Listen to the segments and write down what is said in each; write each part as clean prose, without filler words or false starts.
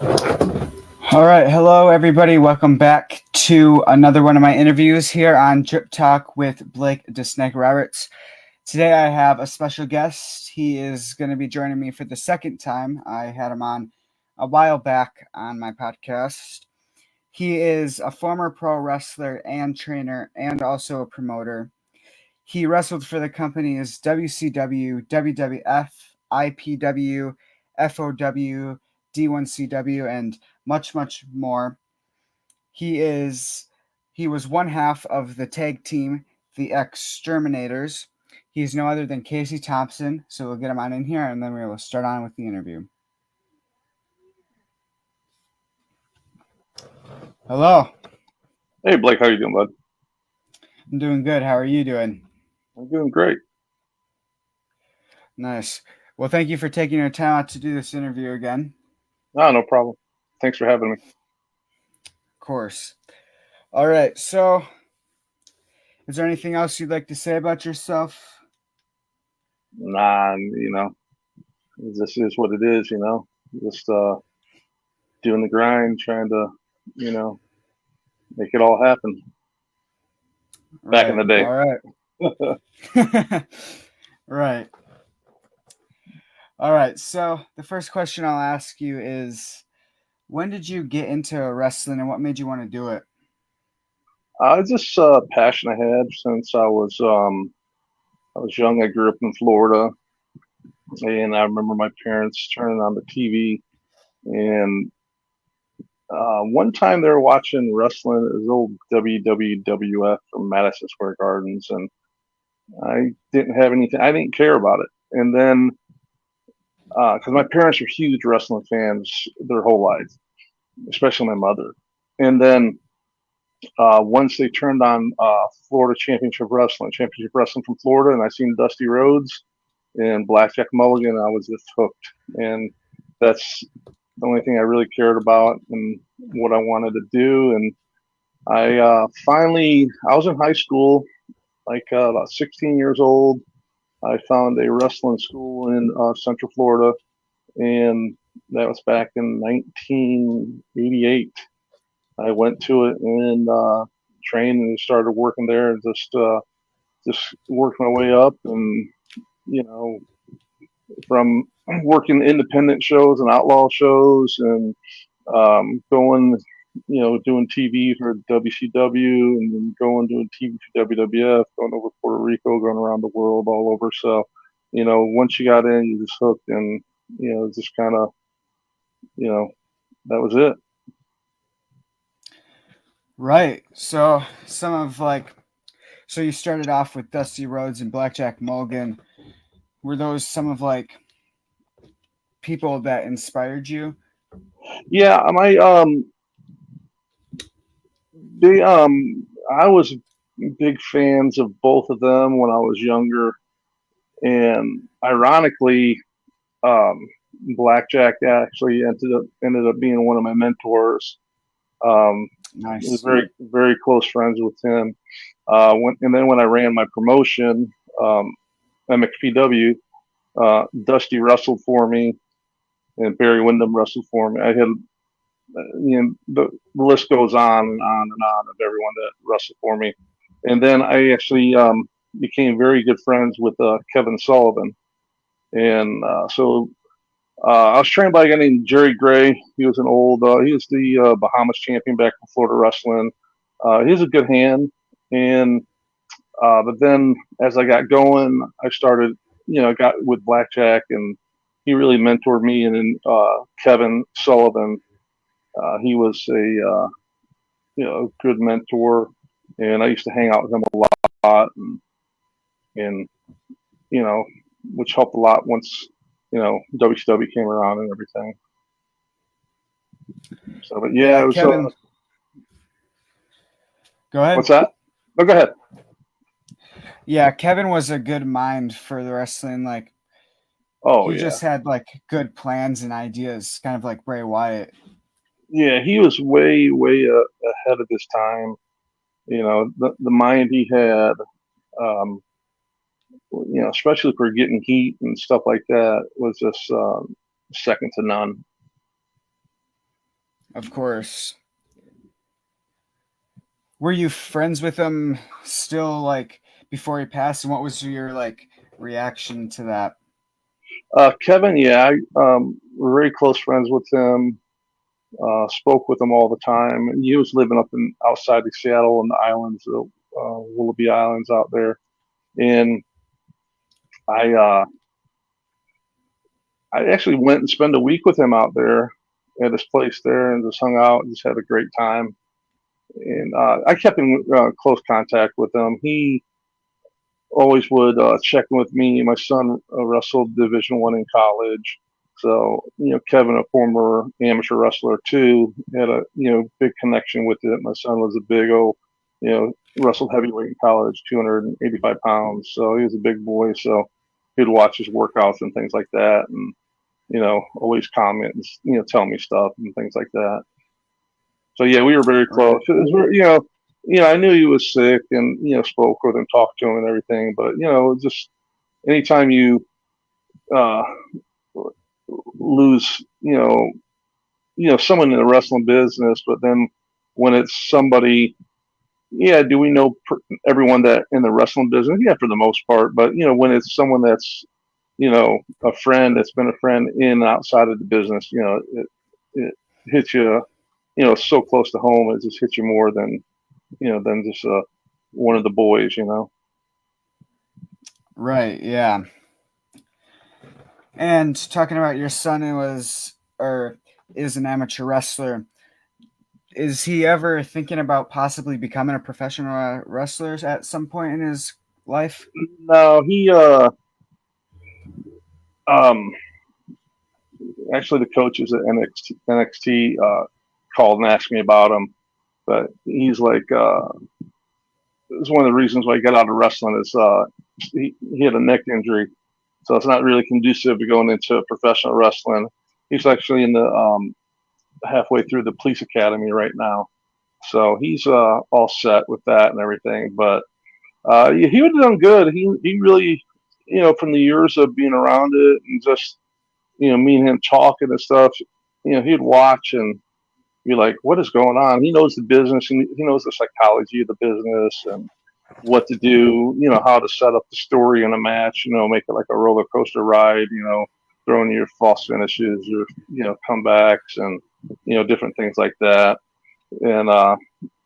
All right. Hello, everybody. Welcome back to another one of my interviews here on Drip Talk with Blake DeSnake Roberts. Today, I have a special guest. He is going to be joining me for the second time. I had him on a while back on my podcast. He is a former pro wrestler and trainer and also a promoter. He wrestled for the companies WCW, WWF, IPW, FOW, D1CW, and much, much more. He is he was one half of the tag team, the Exterminators. He's no other than Casey Thompson. So we'll get him on in here, and then we will start on with the interview. Hello. Hey Blake, how you doing, bud? I'm doing good. How are you doing? I'm doing great. Nice. Well, thank you for taking your time out to do this interview again. No problem. Thanks for having me. Of course. All right. So, is there anything else you'd like to say about yourself? Nah, this is what it is. Just doing the grind, trying to, you know, make it all happen. Back in Right. the day. All right. Right. All right. So, the first question I'll ask you is, when did you get into wrestling and what made you want to do it? Just passion I had since I was young. I grew up in Florida, and I remember my parents turning on the TV, and one time they were watching wrestling. It was old WWF from Madison Square Gardens, and I didn't have anything. I didn't care about it. And then, because my parents were huge wrestling fans their whole life, especially my mother. And then once they turned on Florida Championship Wrestling from Florida, and I seen Dusty Rhodes and Blackjack Mulligan, I was just hooked. And that's the only thing I really cared about and what I wanted to do. And I was in high school, like about 16 years old. I found a wrestling school in Central Florida, and that was back in 1988. I went to it and trained and started working there, and just worked my way up, and you know, from working independent shows and outlaw shows, and going, doing TV for WCW, and then going doing TV for WWF, going over Puerto Rico, going around the world, all over. So, once you got in, you just hooked, and just kind of, you know, that was it. Right. So, so you started off with Dusty Rhodes and Blackjack Mulligan. Were those some of people that inspired you? Yeah, they I was big fans of both of them when I was younger, and ironically, um, Blackjack actually ended up being one of my mentors. I was Nice. very very close friends with him. And then when I ran my promotion, MXPW, Dusty wrestled for me, and Barry Windham wrestled for me. I had, the list goes on and on and on of everyone that wrestled for me. And then I actually became very good friends with Kevin Sullivan. And I was trained by a guy named Jerry Gray. He was the Bahamas champion back in Florida wrestling. He was a good hand. And but then as I got going, I started, got with Blackjack, and he really mentored me. And then Kevin Sullivan, he was a good mentor, and I used to hang out with him a lot, and you know, which helped a lot once WCW came around and everything. So, but yeah, Yeah, it was. Kevin. Go ahead. What's that? Oh, go ahead. Yeah, Kevin was a good mind for the wrestling. Oh He yeah, just had good plans and ideas, kind of like Bray Wyatt. yeah. He was way way ahead of his time. The mind he had. Um, especially for getting heat and stuff like that, was just second to none. Of course. Were you friends with him still, like, before he passed? And what was your, like, reaction to that? Kevin, yeah, we're very close friends with him. Spoke with him all the time. He was living up in outside of Seattle in the islands, Willoughby Islands out there. And I uh, I actually went and spent a week with him out there at his place there and just hung out and just had a great time. And I kept in close contact with him. He always would check in with me. My son wrestled Division I in college, so Kevin, a former amateur wrestler too, had a big connection with it. My son was a big old wrestled heavyweight in college, 285 pounds, so he was a big boy. So he'd watch his workouts and things like that, and always comment and tell me stuff and things like that. So yeah, we were very close. It was, I knew he was sick, and spoke with him, talked to him, and everything. But just anytime you uh, lose, someone in the wrestling business, but then when it's somebody, yeah, do we know everyone that in the wrestling business? Yeah, for the most part. But when it's someone that's a friend that's been a friend in and outside of the business, it hits you, so close to home. It just hits you more than just one of the boys. Right, yeah. And talking about your son who was or is an amateur wrestler, is he ever thinking about possibly becoming a professional wrestler at some point in his life? No, he um actually the coaches at NXT called and asked me about him, but he's like it's one of the reasons why he got out of wrestling is he had a neck injury, so it's not really conducive to going into professional wrestling. He's actually in the halfway through the police academy right now, so he's all set with that and everything. But he would have done good. He really, from the years of being around it and just me and him talking and stuff, he'd watch and be like, "What is going on?" He knows the business and he knows the psychology of the business and what to do. How to set up the story in a match. Make it like a roller coaster ride. Throwing your false finishes, your comebacks, and different things like that. And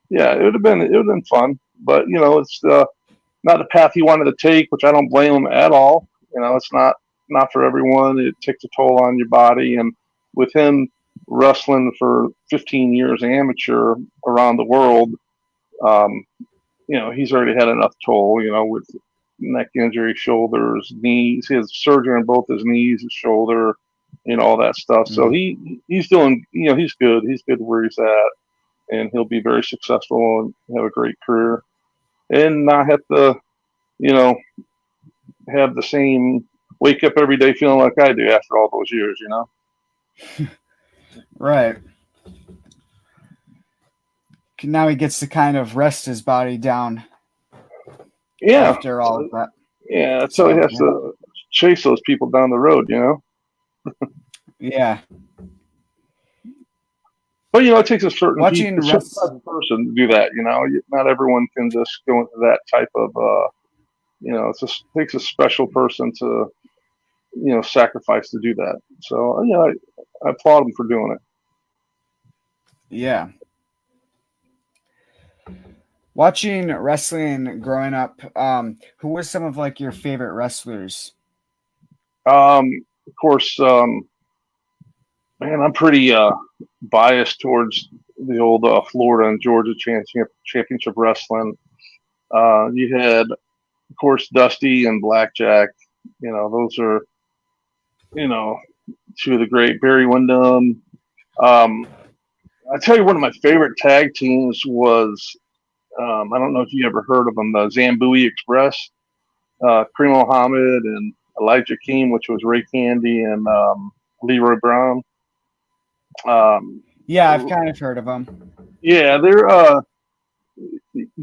yeah, it would have been fun, but it's not the path he wanted to take, which I don't blame him at all. It's not for everyone. It takes a toll on your body, and with him wrestling for 15 years amateur around the world, um, he's already had enough toll. With neck injury, shoulders, knees. He has surgery on both his knees, his shoulder, all that stuff. So he's doing. He's good. He's good where he's at, and he'll be very successful and have a great career, and not have to, you know, have the same wake up every day feeling like I do after all those years. Right. Now he gets to kind of rest his body down Yeah. after all of that. Yeah. So he has to chase those people down the road. Yeah. But it takes a certain Watching type of person to do that. Not everyone can just go into that type of. It takes a special person to sacrifice to do that. So I applaud him for doing it. Yeah. Watching wrestling growing up, who were some of like your favorite wrestlers? Of course, man, I'm pretty biased towards the old Florida and Georgia championship wrestling. You had, of course, Dusty and Blackjack. Those are two of the great. Barry Windham. I tell you, one of my favorite tag teams was I don't know if you ever heard of them, the Zambui Express. Kareem Mohammed and Elijah Keem, which was Ray Candy and Leroy Brown. Yeah, I've kind of heard of them. Yeah, they're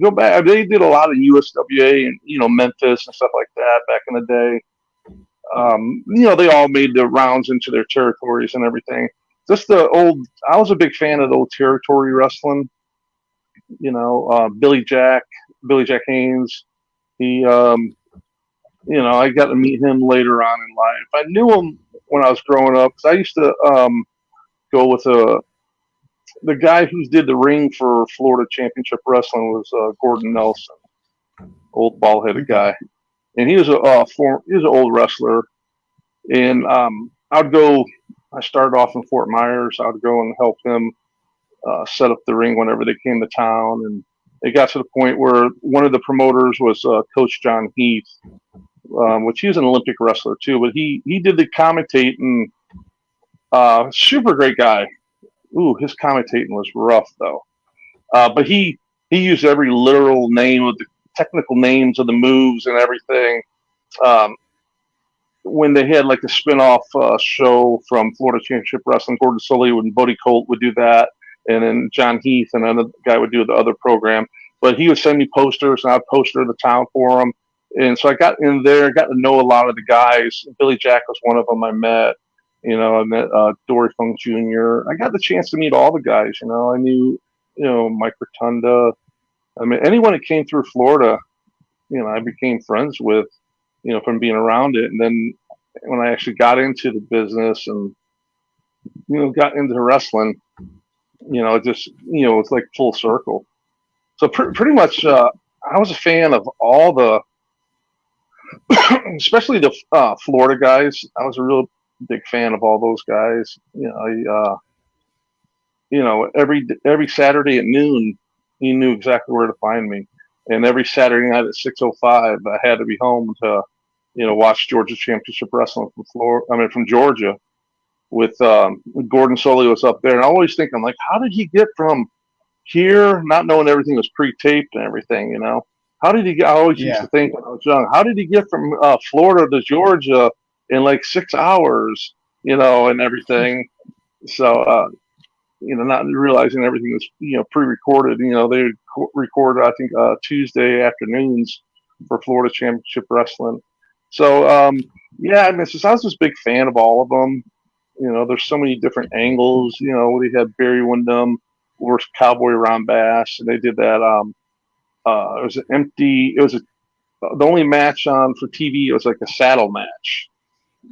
go back. They did a lot of USWA and Memphis and stuff like that back in the day. They all made the rounds into their territories and everything. just the old. I was a big fan of the old territory wrestling. Billy Jack Haynes. He, I got to meet him later on in life. I knew him when I was growing up because I used to go with the guy who did the ring for Florida Championship Wrestling was Gordon Nelson, old bald headed guy, and he was he was an old wrestler. And I'd go. I started off in Fort Myers. I'd go and help him set up the ring whenever they came to town, and it got to the point where one of the promoters was Coach John Heath, which he was an Olympic wrestler too, but he did the commentating. Super great guy. Ooh, his commentating was rough though. But he used every literal name of the technical names of the moves and everything. Um, when they had like a spin-off show from Florida Championship Wrestling, Gordon Sully and Bodie Colt would do that, and then John Heath and another guy would do the other program. But he would send me posters, and I'd poster the town for him. And so I got in there, got to know a lot of the guys. Billy Jack was one of them I met. I met Dory Funk Jr. I got the chance to meet all the guys. I knew, Mike Rotunda. I mean, anyone that came through Florida, I became friends with, from being around it. And then when I actually got into the business and, got into wrestling, it just, it's like full circle. So pretty much, I was a fan of all the, especially the Florida guys. I was a real big fan of all those guys. Every Saturday at noon, he knew exactly where to find me. And every Saturday night at 6:05, I had to be home to, watch Georgia Championship Wrestling from Georgia, with Gordon Sully was up there. And I always think, I'm like, how did he get from here, not knowing everything was pre-taped and everything, How did he get? I always used to think when I was young, how did he get from Florida to Georgia in like 6 hours, and everything? So, not realizing everything was, pre-recorded. They recorded, I think, Tuesday afternoons for Florida Championship Wrestling. So, yeah, I mean, since I was just a big fan of all of them, there's so many different angles. We had Barry Windham versus Cowboy Ron Bass, and they did that. It was an empty. It was the only match on for TV. It was like a saddle match.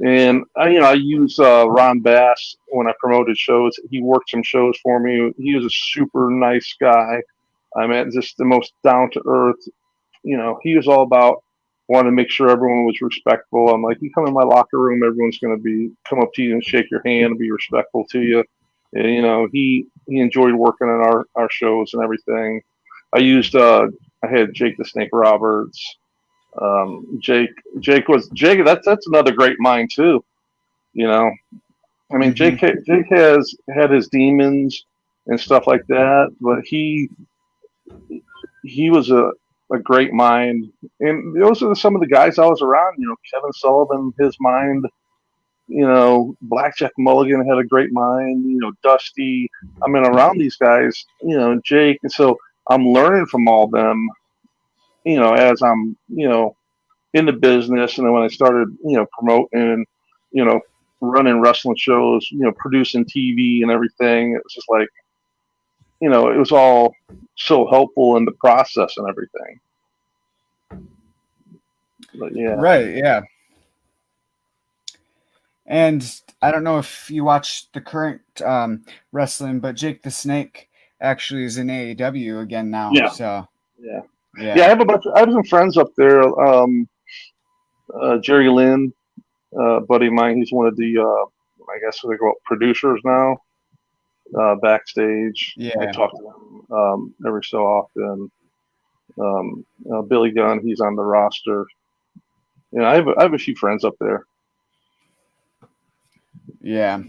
And I use Ron Bass when I promoted shows. He worked some shows for me. He was a super nice guy. I mean, just the most down to earth. He was all about wanting to make sure everyone was respectful. I'm like, you come in my locker room, everyone's going to come up to you and shake your hand and be respectful to you. And he enjoyed working on our shows and everything. I used I had Jake the Snake Roberts. Jake. That's another great mind too. I mean, Jake has had his demons and stuff like that, but he was a great mind. And those are some of the guys I was around. Kevin Sullivan, his mind. Blackjack Mulligan had a great mind. Dusty. I mean, around these guys. Jake, and so I'm learning from all them. As I'm, in the business, and then when I started, promoting, running wrestling shows, producing TV and everything, it was just like, it was all so helpful in the process and everything. But yeah. Right. Yeah. And I don't know if you watch the current wrestling, but Jake the Snake actually is in AEW again now. Yeah. So yeah. I have some friends up there. Jerry Lynn, buddy of mine, he's one of the, I guess they call producers now, backstage. Yeah. I talk to him every so often. Billy Gunn, he's on the roster. I have a few friends up there. Yeah.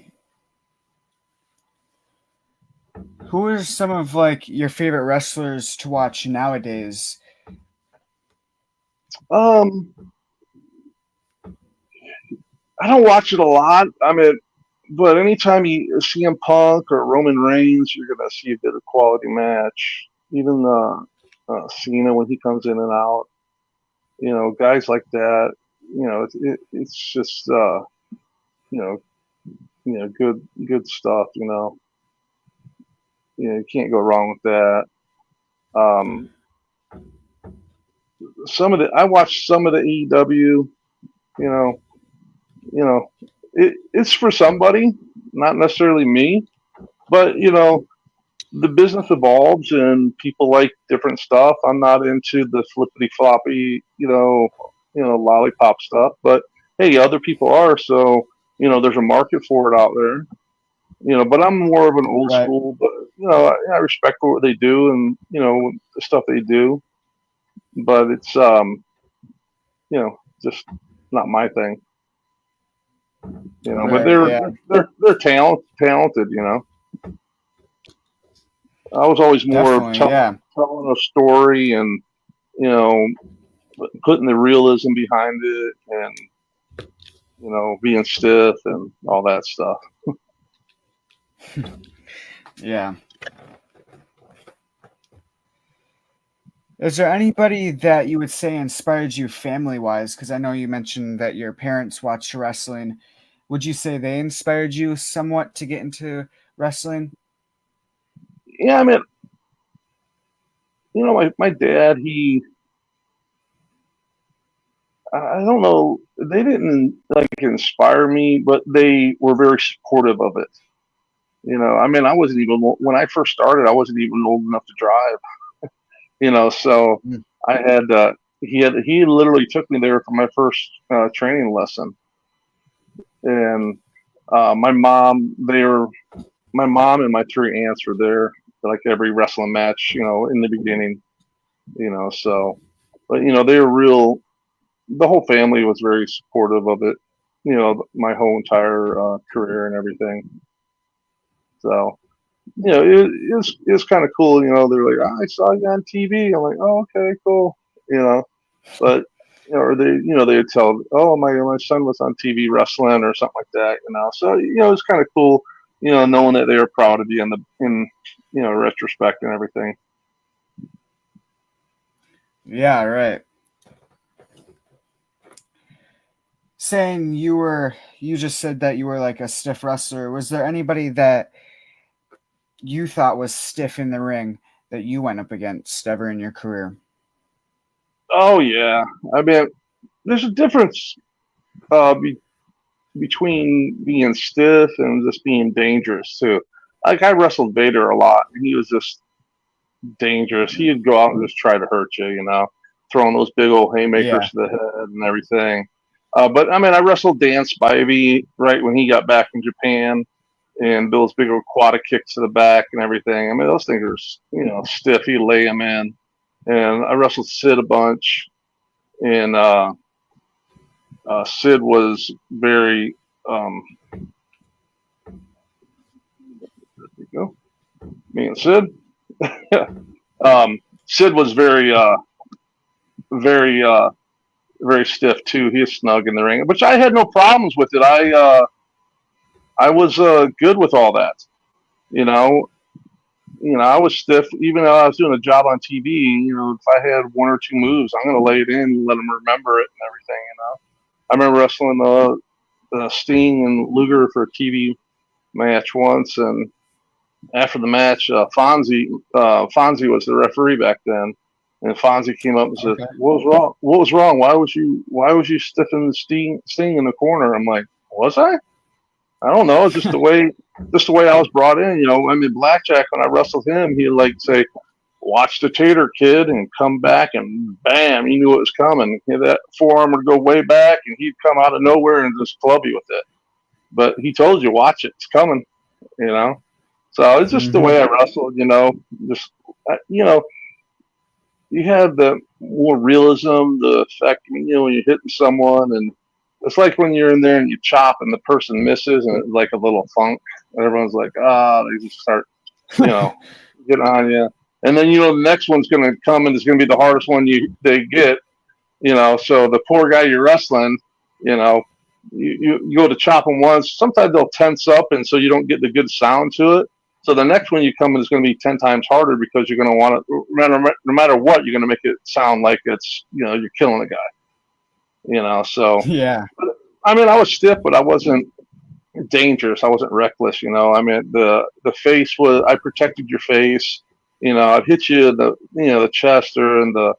Who are some of like your favorite wrestlers to watch nowadays? I don't watch it a lot. I mean, but anytime you see CM Punk or Roman Reigns, you're gonna see a good quality match. Even Cena when he comes in and out, guys like that. It's just good stuff. You can't go wrong with that. Um, I watched some of the AEW. You know, it's for somebody, not necessarily me. But the business evolves and people like different stuff. I'm not into the flippity floppy, lollipop stuff. But hey, other people are. So there's a market for it out there. But I'm more of an old Right. school. But I respect what they do and the stuff they do. But it's just not my thing. But Right. Yeah. they're talented. I was always more of Definitely. Yeah. telling a story and you know putting the realism behind it and being stiff and all that stuff. Yeah. Is there anybody that you would say inspired you family-wise? Because I know you mentioned that your parents watched wrestling. Would you say they inspired you somewhat to get into wrestling? Yeah, I mean, my dad, I don't know, they didn't like inspire me, but they were very supportive of it. I mean, I wasn't even when I first started, I wasn't even old enough to drive. So Mm. I had he literally took me there for my first training lesson, and my mom and my three aunts were there like every wrestling match, in the beginning, so, but, they were the whole family was very supportive of it, my whole entire career and everything. So, it's kind of cool, they're like, oh, I saw you on TV. I'm like, oh, okay, cool, but, or they would tell, oh, my son was on TV wrestling or something like that, so, it's kind of cool, knowing that they were proud of you in retrospect and everything. Yeah, right. Saying you just said that you were like a stiff wrestler. Was there anybody that you thought was stiff in the ring that you went up against ever in your career? Oh yeah, I mean, there's a difference between being stiff and just being dangerous too. Like I wrestled Vader a lot, and he was just dangerous. He'd go out and just try to hurt you, throwing those big old haymakers Yeah. to the head and everything. But I mean, I wrestled Dan Spivey right when he got back from Japan, and those big old quad kicks to the back and everything. I mean, those things are stiff. He'd lay them in, and I wrestled Sid a bunch, and Sid was very. There you go. Me and Sid. Sid was very, very stiff too. He was snug in the ring, which I had no problems with it. I was good with all that. You know, I was stiff even though I was doing a job on TV. If I had one or two moves, I'm going to lay it in and let them remember it and everything. I remember wrestling the Sting and Luger for a TV match once, and after the match, Fonzie was the referee back then, and Fonzie came up and said, Okay. "What was wrong? What was wrong? Why was you stiffing the Sting in the corner?" I'm like, "Was I? I don't know. It's just the way I was brought in. I mean, Blackjack when I wrestled him, he'd like say, "Watch the tater, kid," and come back and bam, he knew it was coming. That forearm would go way back, and he'd come out of nowhere and just club you with it. But he told you, "Watch it, it's coming." You know. So it's just the Hmm. way I wrestled, just, you know, you have the more realism, the effect, when you're hitting someone, and it's like when you're in there and you chop and the person misses and it's like a little funk, and everyone's like, they just start, you know, getting on you. And then, the next one's going to come and it's going to be the hardest one they get, so the poor guy you're wrestling, you know, you go to chop them once. Sometimes they'll tense up, and so you don't get the good sound to it. So the next one you come in is going to be 10 times harder because you're going to want to, no matter what, you're going to make it sound like it's, you're killing a guy. So Yeah. I mean, I was stiff, but I wasn't. dangerous. I wasn't reckless, you know. I mean, the face was, I protected your face. You know, I'd hit you in the, you know, the chest or in the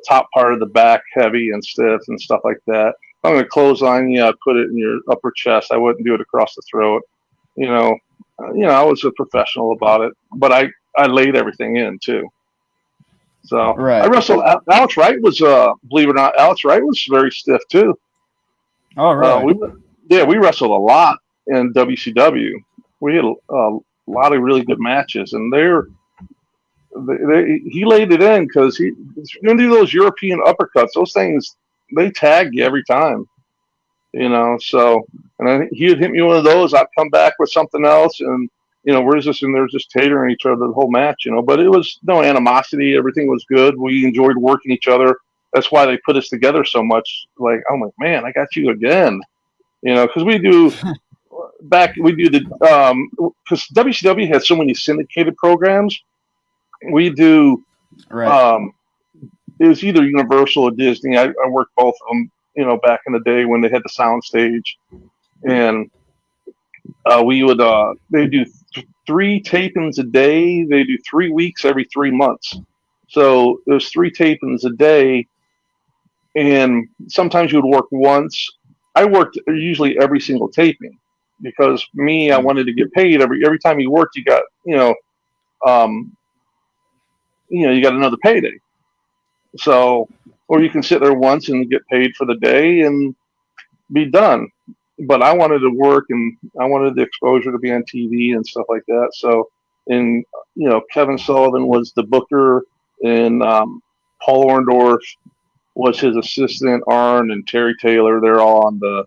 top part of the back, heavy and stiff and stuff like that. If I'm gonna clothesline you, I'd put it in your upper chest. I wouldn't do it across the throat. You know, I was a professional about it, but I laid everything in too. So I Right. wrestled. Alex Wright was, believe it or not, Alex Wright was very stiff too. Oh, really? We Yeah, we wrestled a lot in WCW. We had a lot of really good matches, and he laid it in because he's going to do those European uppercuts. Those things, they tag you every time, you know. So, and he would hit me one of those. I'd come back with something else, and you know, where's this? And there's just catering each other the whole match, you know. But it was no animosity. Everything was good. We enjoyed working each other. That's why they put us together so much. Like, I'm like, man, I got you again, you know, because we do because WCW had so many syndicated programs. We do Right. um, it was either Universal or Disney. I worked both of them, you know, back in the day when they had the sound stage, and we would they do 3 tapings a day. They do 3 weeks every 3 months. So there's 3 tapings a day, and sometimes you would work once. I worked usually every single taping because I Mm. wanted to get paid every time you worked. You got, um, you got another payday. So, or you can sit there once and get paid for the day and be done. But I wanted to work and I wanted the exposure to be on TV and stuff like that. So, and Kevin Sullivan was the booker, and Paul Orndorff was his assistant. Arn and Terry Taylor, they're all on the,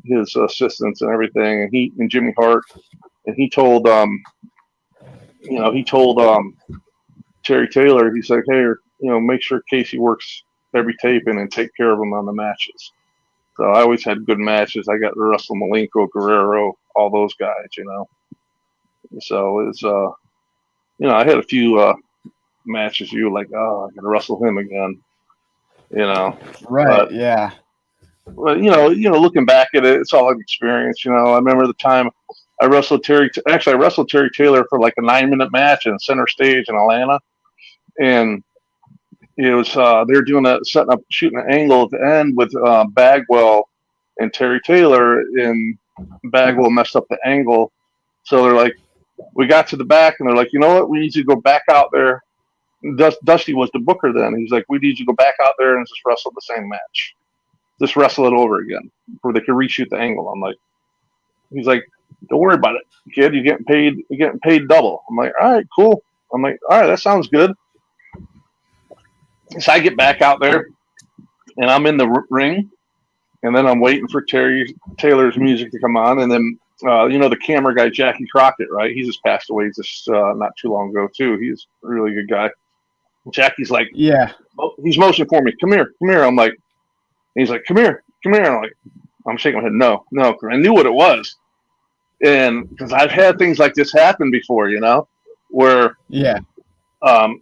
his assistants and everything. And he and Jimmy Hart, and he told Terry Taylor, he's like, hey, make sure Casey works every taping and take care of him on the matches. So I always had good matches. I got to wrestle Malenko, Guerrero, all those guys. So it's I had a few matches. You were like, oh, I got to wrestle him again. Right. But Yeah. looking back at it, it's all an experience. I remember the time I wrestled Terry. Actually, I wrestled Terry Taylor for like a 9-minute match in Center Stage in Atlanta, and it was they were shooting an angle at the end with Bagwell and Terry Taylor, and Bagwell messed up the angle. So they're like, we got to the back, and they're like, you know what, we need you to go back out there. Dusty was the booker then. He's like, we need you to go back out there and just wrestle the same match. Just wrestle it over again before they could reshoot the angle. He's like, don't worry about it, kid. You're getting paid. You're getting paid double. I'm like, all right, cool. I'm like, all right, that sounds good. So I get back out there, and I'm in the ring, and then I'm waiting for Terry Taylor's music to come on, and then the camera guy Jackie Crockett, right? He just passed away just not too long ago too. He's a really good guy. Jackie's like, Yeah. He's motioning for me. Come here, come here. I'm like, he's like, come here, come here. And I'm shaking my head. No, because I knew what it was, and because I've had things like this happen before, where Yeah.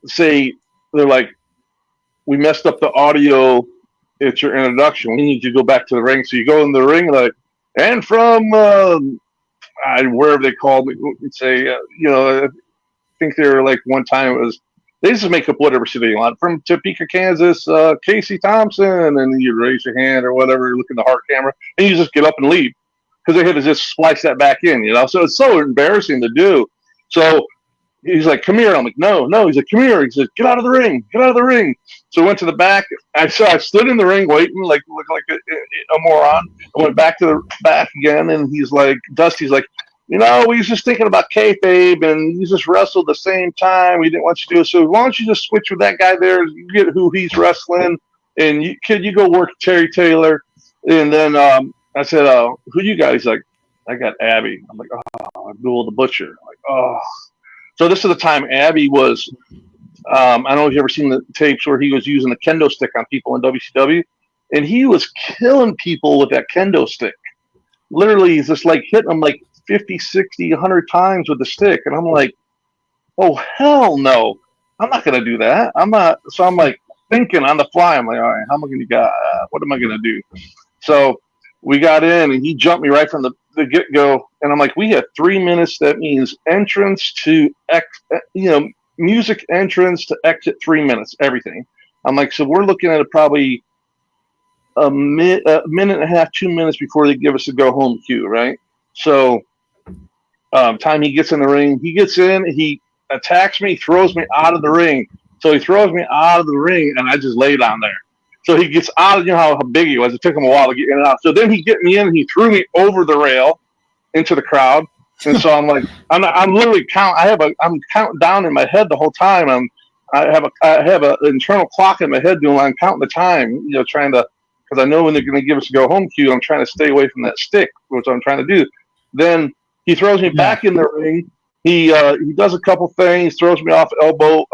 say they're like, we messed up the audio at your introduction. We need you to go back to the ring. So you go in the ring, like, and from wherever they called me, say, I think they were like one time it was, they just make up whatever city you want. From Topeka, Kansas, Casey Thompson, and then you raise your hand or whatever, look in the heart camera, and you just get up and leave because they had to just splice that back in, So it's so embarrassing to do. So he's like, come here. I'm like, no. He's like, come here. He says, get out of the ring. Get out of the ring. So I went to the back. I stood in the ring waiting, like a moron. I went back to the back again, and he's like, Dusty's like, we was just thinking about kayfabe, and you just wrestled the same time. We didn't want you to do it. So why don't you just switch with that guy there? You get who he's wrestling, and you go work Terry Taylor. And then I said, who you got? He's like, I got Abby. I'm like, oh, Abdul the Butcher. I'm like, oh. So this is the time Abby was, I don't know if you've ever seen the tapes where he was using the kendo stick on people in WCW, and he was killing people with that kendo stick. Literally, he's just like hitting them like 50, 60, 100 times with the stick. And I'm like, oh, hell no. I'm not going to do that. I'm not. So I'm like thinking on the fly. I'm like, all right, how am I going to get, what am I going to do? So we got in, and he jumped me right from the get go. And I'm like, we had 3 minutes. That means entrance to music entrance to exit, 3 minutes, everything. I'm like, so we're looking at probably a minute and a half, 2 minutes before they give us a go home cue, right? So, time he gets in the ring, he gets in, he attacks me, throws me out of the ring. So he throws me out of the ring, and I just lay down there. So he gets out of, how big he was. It took him a while to get in and out. So then he get me in, and he threw me over the rail into the crowd. And so I'm like, I'm literally I'm counting down in my head the whole time. I have an internal clock in my head doing. I'm counting the time, trying to, because I know when they're going to give us a go home cue. I'm trying to stay away from that stick, which I'm trying to do. Then he throws me back in the ring. He does a couple things, throws me off elbow,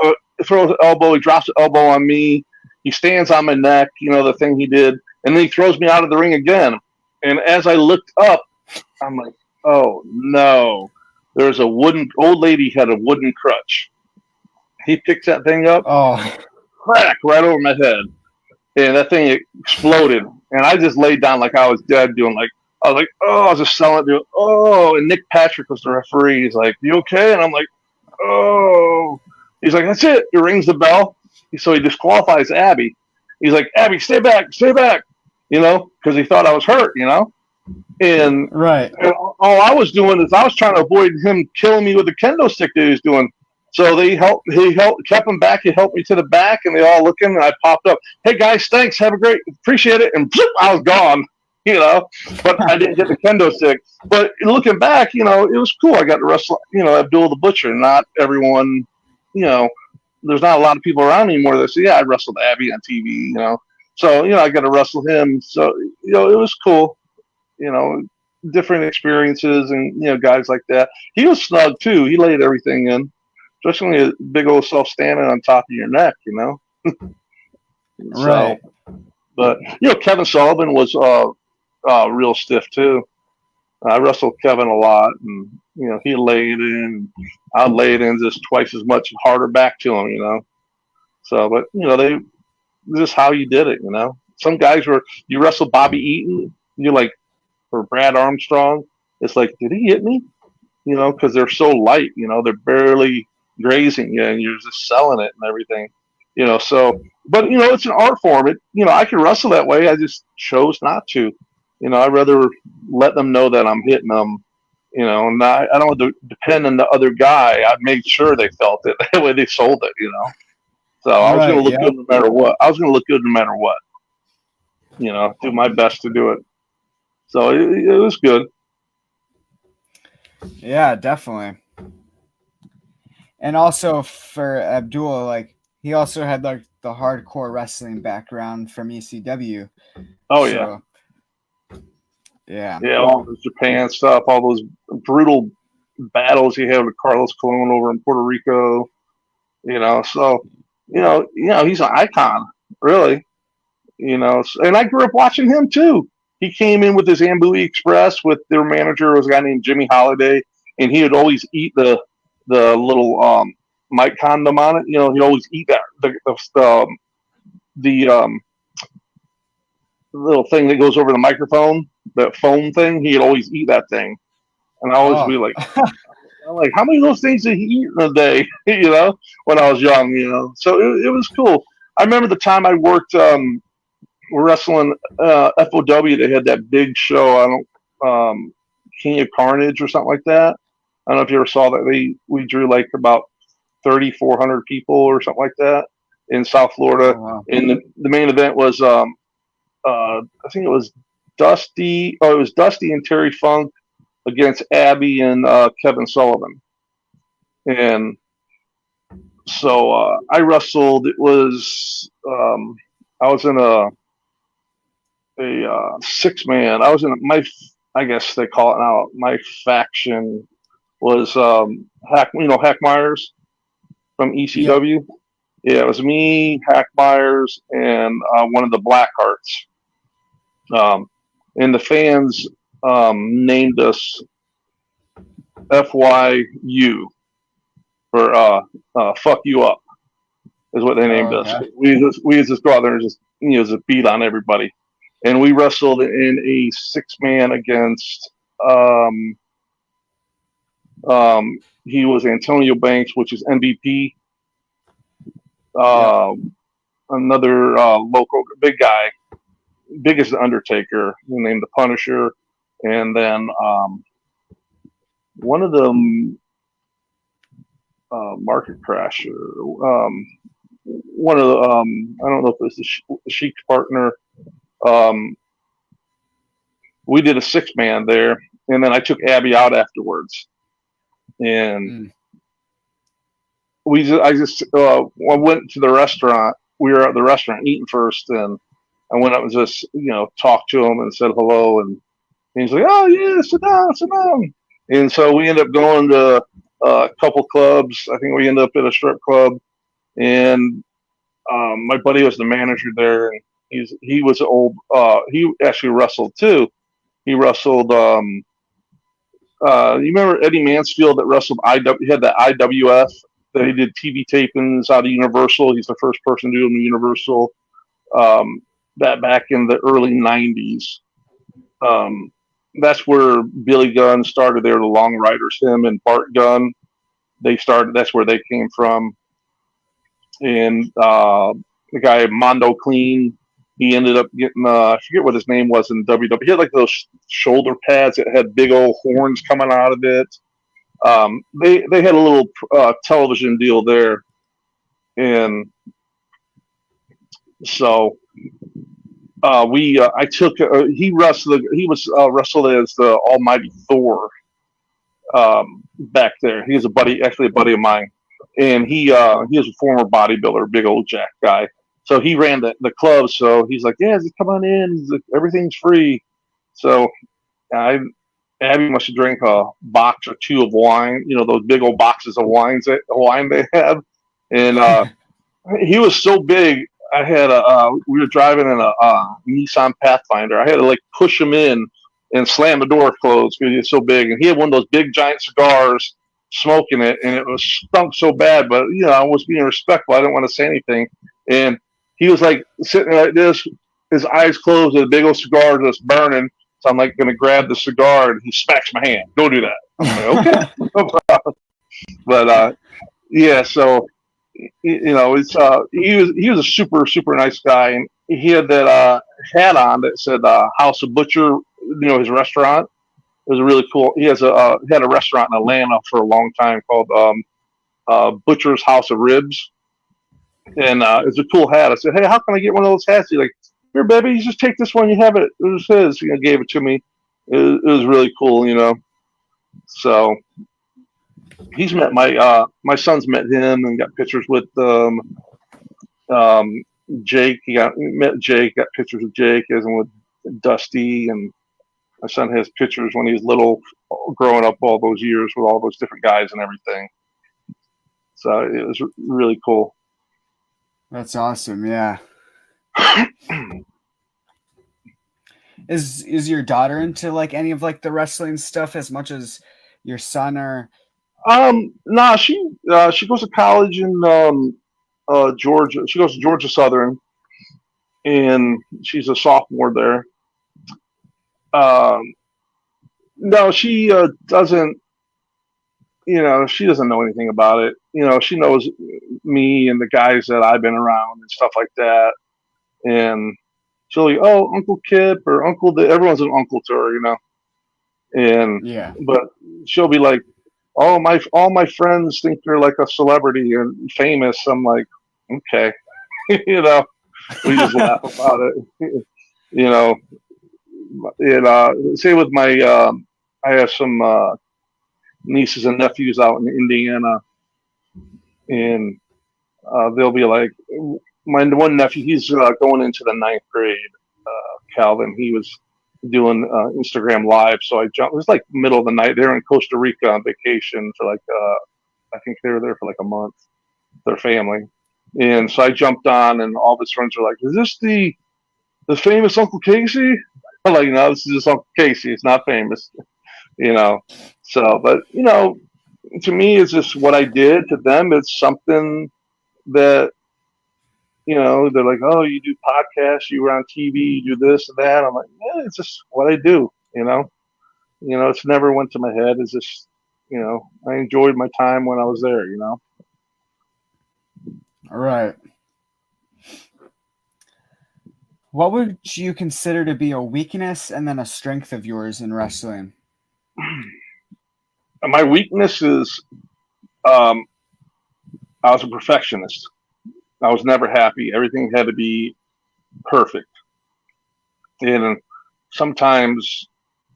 throws an elbow, he drops an elbow on me. He stands on my neck, the thing he did, and then he throws me out of the ring again. And as I looked up, I'm like, oh no, there's a old lady had a wooden crutch. He picks that thing up, crack right over my head, and that thing exploded. And I just laid down like I was dead, I was like, oh, I was just selling it. Oh, and Nick Patrick was the referee. He's like, you okay? And I'm like, oh. He's like, that's it. He rings the bell. So he disqualifies Abby. He's like, Abby, stay back, because he thought I was hurt, And, right. And all I was doing is I was trying to avoid him killing me with the kendo stick that he was doing. So he kept him back. He helped me to the back, and they all looking, and I popped up. Hey, guys, thanks. Have a great, appreciate it. And I was gone. But I didn't get the kendo stick. But looking back, it was cool. I got to wrestle, Abdul the Butcher. Not everyone, there's not a lot of people around anymore that say, yeah, I wrestled Abby on TV, So, I got to wrestle him. So, it was cool, different experiences and, guys like that. He was snug too. He laid everything in, especially when a big old self standing on top of your neck, Right. So, but, Kevin Sullivan was, real stiff too. I wrestled Kevin a lot, and he laid in. I laid in just twice as much, harder back to him. So, but this is how you did it. Some guys you wrestle Bobby Eaton, you're like, or Brad Armstrong. It's like, did he hit me? Because they're so light. They're barely grazing you, and you're just selling it and everything. So, but it's an art form. I can wrestle that way. I just chose not to. I'd rather let them know that I'm hitting them, and I don't want to depend on the other guy. I made sure they felt it. That way they sold it, So I was going to look good no matter what. Do my best to do it. So it was good. Yeah, definitely. And also for Abdul, like, he also had like the hardcore wrestling background from ECW. Oh, so, yeah, all the Japan stuff, all those brutal battles he had with Carlos Colon over in Puerto Rico, So, he's an icon, really, And I grew up watching him too. He came in with his Ambui Express with their manager was a guy named Jimmy Holiday, and he would always eat the little Mike condom on it. He'd always eat that the little thing that goes over the microphone, that foam thing. He'd always eat that thing, and I always be like, I'm like, how many of those things did he eat in a day? When I was young, So it was cool. I remember the time I worked wrestling FOW. They had that big show. King of Carnage or something like that. I don't know if you ever saw that. We drew like about 3,400 people or something like that in South Florida. Oh, wow. And the main event was I think it was Dusty. Oh, it was Dusty and Terry Funk against Abby and Kevin Sullivan. And so I wrestled. It was I was in a 6-man. I was in I guess they call it now. My faction was Hack Myers from ECW. Yeah, it was me, Hack Myers, and one of the Blackhearts. And the fans named us FYU, or fuck you up, is what they named us. We just go out there and just beat on everybody. and we wrestled in a 6-man against. Um, he was Antonio Banks, which is MVP. Yep. Another local big guy, big as the Undertaker, named the Punisher, and then one of them, Market Crasher. One of the I don't know if it was the Sheik's partner. Um, we did a 6-man there, and then I took Abby out afterwards, and I went to the restaurant. We were at the restaurant eating first, and I went up and just talked to him and said hello, and he's like, "Oh yeah, sit down, sit down." And so we ended up going to a couple clubs. I think we ended up at a strip club, and my buddy was the manager there, and he was old. He actually wrestled too. He wrestled. You remember Eddie Mansfield that wrestled IW? He had that IWF that he did TV tapings out of Universal. He's the first person to do them in Universal. That back in the early '90s. That's where Billy Gunn started. They were the Long Riders. Him and Bart Gunn. They started. That's where they came from. And the guy Mondo Clean, he ended up getting I forget what his name was in WWE. He had like those shoulder pads that had big old horns coming out of it. They had a little television deal there, and so I took he was wrestled as the Almighty Thor back there. He was actually a buddy of mine, and he was a former bodybuilder, big old jack guy. So he ran the club. So he's like, "Yeah, come on in. He's like, everything's free." So Abby must have drank a box or two of wine. Those big old boxes of wine they have, and he was so big. I had we were driving in a Nissan Pathfinder. I had to like push him in and slam the door closed because he was so big. And he had one of those big giant cigars, smoking it, and it was stunk so bad. But I was being respectful. I didn't want to say anything. And he was like sitting there like this, his eyes closed, with a big old cigar just burning. So I'm like going to grab the cigar, and he smacks my hand. Don't do that. I'm like, okay, no problem. But yeah, so. It's he was a super super nice guy, and he had that hat on that said House of Butcher. His restaurant. It was really cool. He had a restaurant in Atlanta for a long time called Butcher's House of Ribs, and it's a cool hat. I said, "Hey, how can I get one of those hats?" He's like, "Here, baby, you just take this one. You have it. It was his." Gave it to me. It was really cool. So. He's met my son's met him and got pictures with Jake. Met Jake, got pictures with Jake, as in with Dusty, and my son has pictures when he was little, growing up all those years with all those different guys and everything. So it was really cool. That's awesome. Yeah. Is your daughter into like any of like the wrestling stuff as much as your son or? Nah, she goes to college in Georgia. She goes to Georgia Southern, and she's a sophomore there. No, she doesn't. She doesn't know anything about it. She knows me and the guys that I've been around and stuff like that, and she'll be, "Oh, Uncle Kip" or Uncle. Everyone's an uncle to her, and Yeah. But she'll be like, all my friends think they're like a celebrity and famous. I'm like, okay, we just laugh about it, And same with my, I have some nieces and nephews out in Indiana, and they'll be like, my one nephew, he's going into the 9th grade. Calvin, he was doing Instagram Live, so I jumped. It was like middle of the night. They're in Costa Rica on vacation for like I think they were there for like a month, their family, and so I jumped on, and all of his friends were like, "Is this the famous Uncle Casey?" I'm like, "No, this is just Uncle Casey. It's not famous." So, but to me, it's just what I did. To them, it's something that they're like, oh, you do podcasts, you were on TV, you do this and that. I'm like, yeah, it's just what I do. It's never went to my head. It's just, I enjoyed my time when I was there. All right. What would you consider to be a weakness and then a strength of yours in wrestling? My weakness is um, I was a perfectionist. I was never happy. Everything had to be perfect. And sometimes,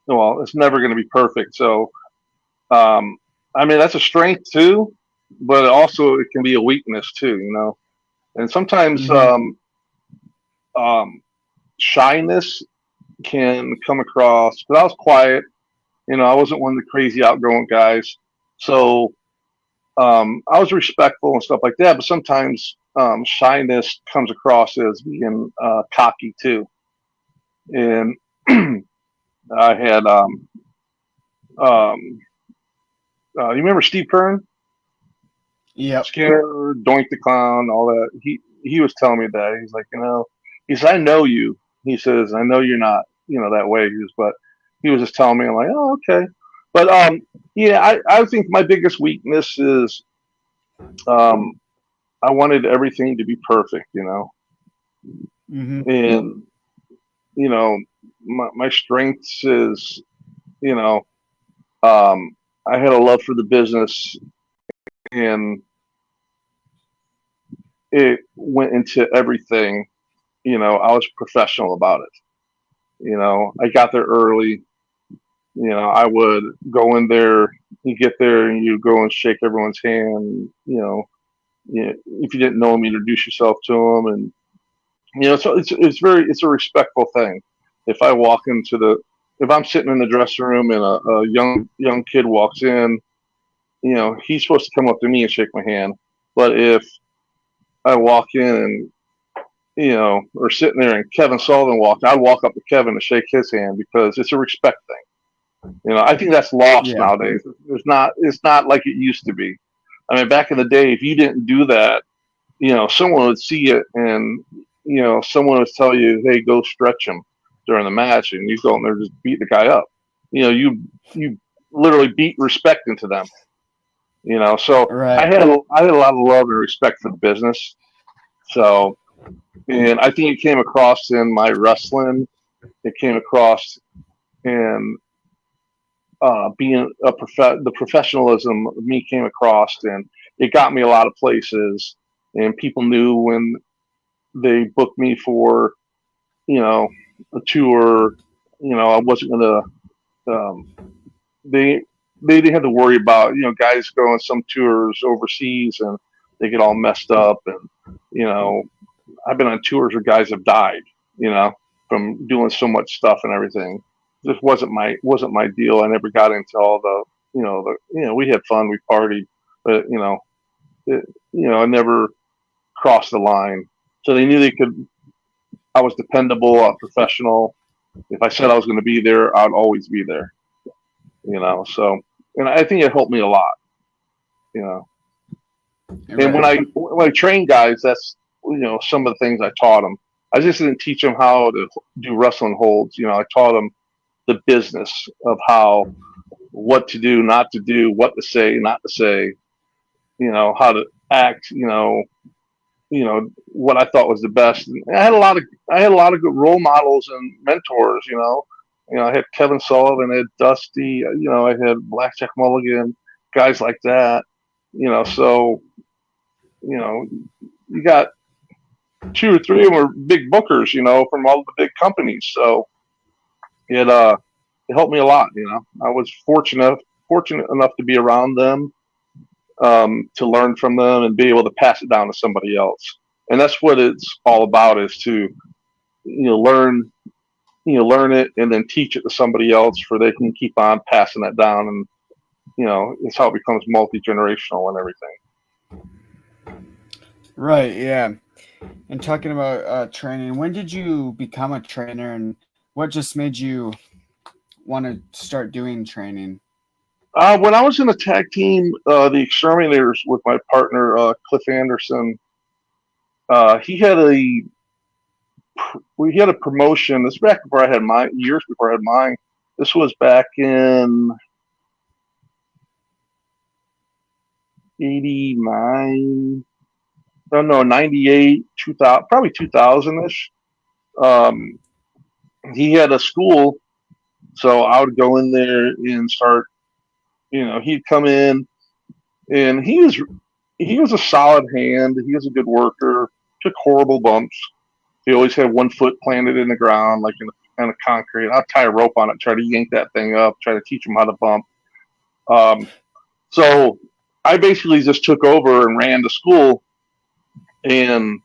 well, it's never going to be perfect. So, um, I mean, that's a strength too, but also it can be a weakness too. And sometimes Mm-hmm. um, shyness can come across, but I was quiet. I wasn't one of the crazy outgoing guys. So I was respectful and stuff like that, but sometimes shyness comes across as being cocky too. And I had, um, you remember Steve Kern, Yep. Skinner, Doink the Clown, all that. He was telling me that he's like, he says, I know you. He says, I know you're not, that way. But he was just telling me, I'm like, oh, okay. But yeah, I think my biggest weakness is um, I wanted everything to be perfect. Mm-hmm. And you know, my strengths is, you know, um, I had a love for the business, and it went into everything. I was professional about it. I got there early. I would go in there. You get there and you go and shake everyone's hand. If you didn't know them, you introduce yourself to them, and so it's a respectful thing. If I walk into the if I'm sitting in the dressing room and a young kid walks in, he's supposed to come up to me and shake my hand. But if I walk in and or sitting there and Kevin Sullivan walked, I'd walk up to Kevin to shake his hand because it's a respect thing. I think that's lost Yeah. nowadays. It's not like it used to be. I mean, back in the day, if you didn't do that, someone would see it and, someone would tell you, hey, go stretch him during the match. And you go in there and just beat the guy up. You literally beat respect into them, so Right. I had a lot of love and respect for the business. So, and I think it came across in my wrestling. It came across in being the professionalism of me came across, and it got me a lot of places. And people knew when they booked me for, you know, a tour. I wasn't gonna. Um, they they didn't have to worry about guys go on some tours overseas and they get all messed up, and you know I've been on tours where guys have died. You know from doing so much stuff and everything. This wasn't my deal. I never got into all we had fun, we partied, but I never crossed the line. So they knew they could. I was dependable, professional. If I said I was going to be there, I'd always be there. So and I think it helped me a lot. You know, and when Right. I train guys, that's some of the things I taught them. I just didn't teach them how to do wrestling holds. I taught them the business of what to do, not to do, what to say, not to say. How to act. What I thought was the best. And I had a lot of good role models and mentors. I had Kevin Sullivan, I had Dusty. I had Blackjack Mulligan, guys like that. So you know, you got two or three of them were big bookers. From all the big companies. So it helped me a lot. I was fortunate enough to be around them, to learn from them and be able to pass it down to somebody else. And that's what it's all about, is to learn learn it and then teach it to somebody else, for they can keep on passing that down. And it's how it becomes multi-generational and everything. Right. Yeah. And talking about training, when did you become a trainer, and what just made you want to start doing training? When I was in a tag team, the Exterminators, with my partner Cliff Anderson, he had a promotion. This is back before I had mine, years before I had mine. This was back in '89. No, 98, 2000, probably 2000 ish. Um, he had a school, so I would go in there and start. He'd come in, and he was a solid hand. He was a good worker. Took horrible bumps. He always had one foot planted in the ground, like in kind of concrete. I'd tie a rope on it, try to yank that thing up, try to teach him how to bump. Um, so I basically just took over and ran the school, and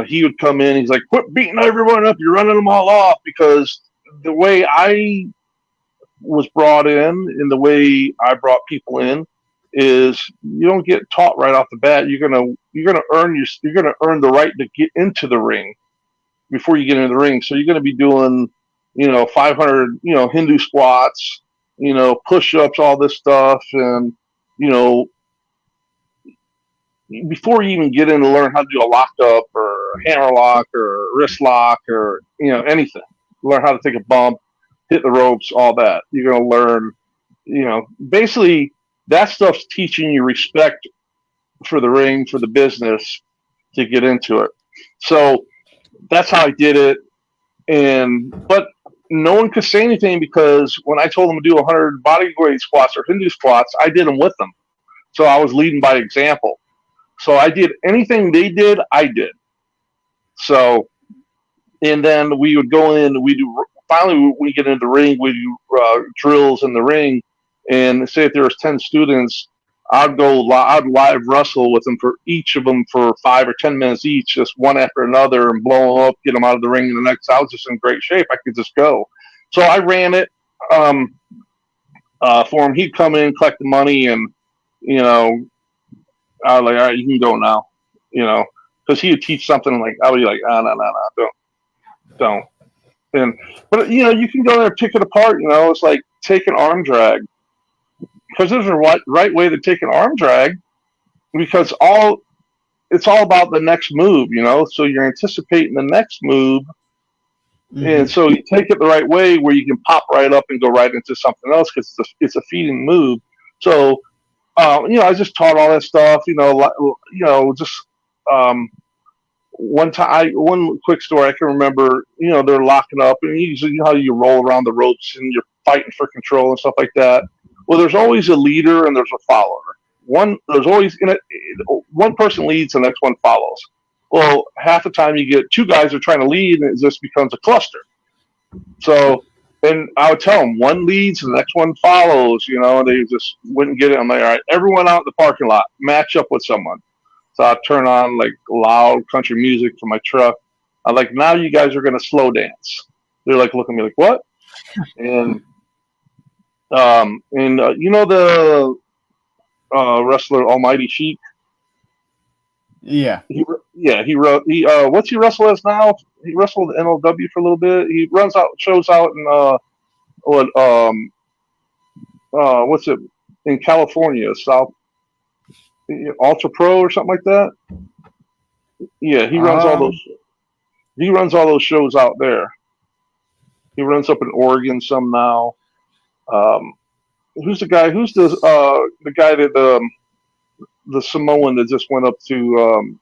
he would come in. He's like, "Quit beating everyone up! You're running them all off." Because the way I was brought in and the way I brought people in is you don't get taught right off the bat. You're gonna earn the right to get into the ring before you get into the ring. So you're gonna be doing 500 Hindu squats, push ups, all this stuff, and you know before you even get in to learn how to do a lock up or a hammer lock or a wrist lock or anything, learn how to take a bump, hit the ropes, all that. You're gonna learn, basically that stuff's teaching you respect for the ring, for the business to get into it. So that's how I did it. But no one could say anything because when I told them to do 100 bodyweight squats or Hindu squats, I did them with them. So I was leading by example. So I did anything they did, I did. So, and then we would go in, finally we get into the ring, we do drills in the ring, and say if there was 10 students, I'd live wrestle with them for each of them for 5 or 10 minutes each, just one after another, and blow them up, get them out of the ring. And the next, I was just in great shape. I could just go. So I ran it for him. He'd come in, collect the money, and I was like, all right, you can go now. Because he would teach something like I would be like, no, don't. But you can go there and pick it apart. It's like take an arm drag. Because there's a right way to take an arm drag, because it's all about the next move, So you're anticipating the next move, and so you take it the right way where you can pop right up and go right into something else because it's a feeding move. So I just taught all that stuff, just one quick story I can remember. They're locking up, and usually how you roll around the ropes and you're fighting for control and stuff like that. Well, there's always a leader and there's a follower. There's always one person leads, the next one follows. Well, half the time you get two guys are trying to lead, and it just becomes a cluster. So, and I would tell them one leads, and the next one follows. And they just wouldn't get it. I'm like, all right, everyone out in the parking lot, match up with someone. So I'd turn on like loud country music from my truck. I'm like, now you guys are going to slow dance. They're like looking at me like, what? And the wrestler Almighty Sheik. Yeah. He what's he wrestle as now? He wrestled NLW for a little bit. He shows out in what's it in California, South Ultra Pro or something like that. Yeah, he runs all those. He runs all those shows out there. He runs up in Oregon some now. Who's the guy? Who's the guy that the Samoan that just went up to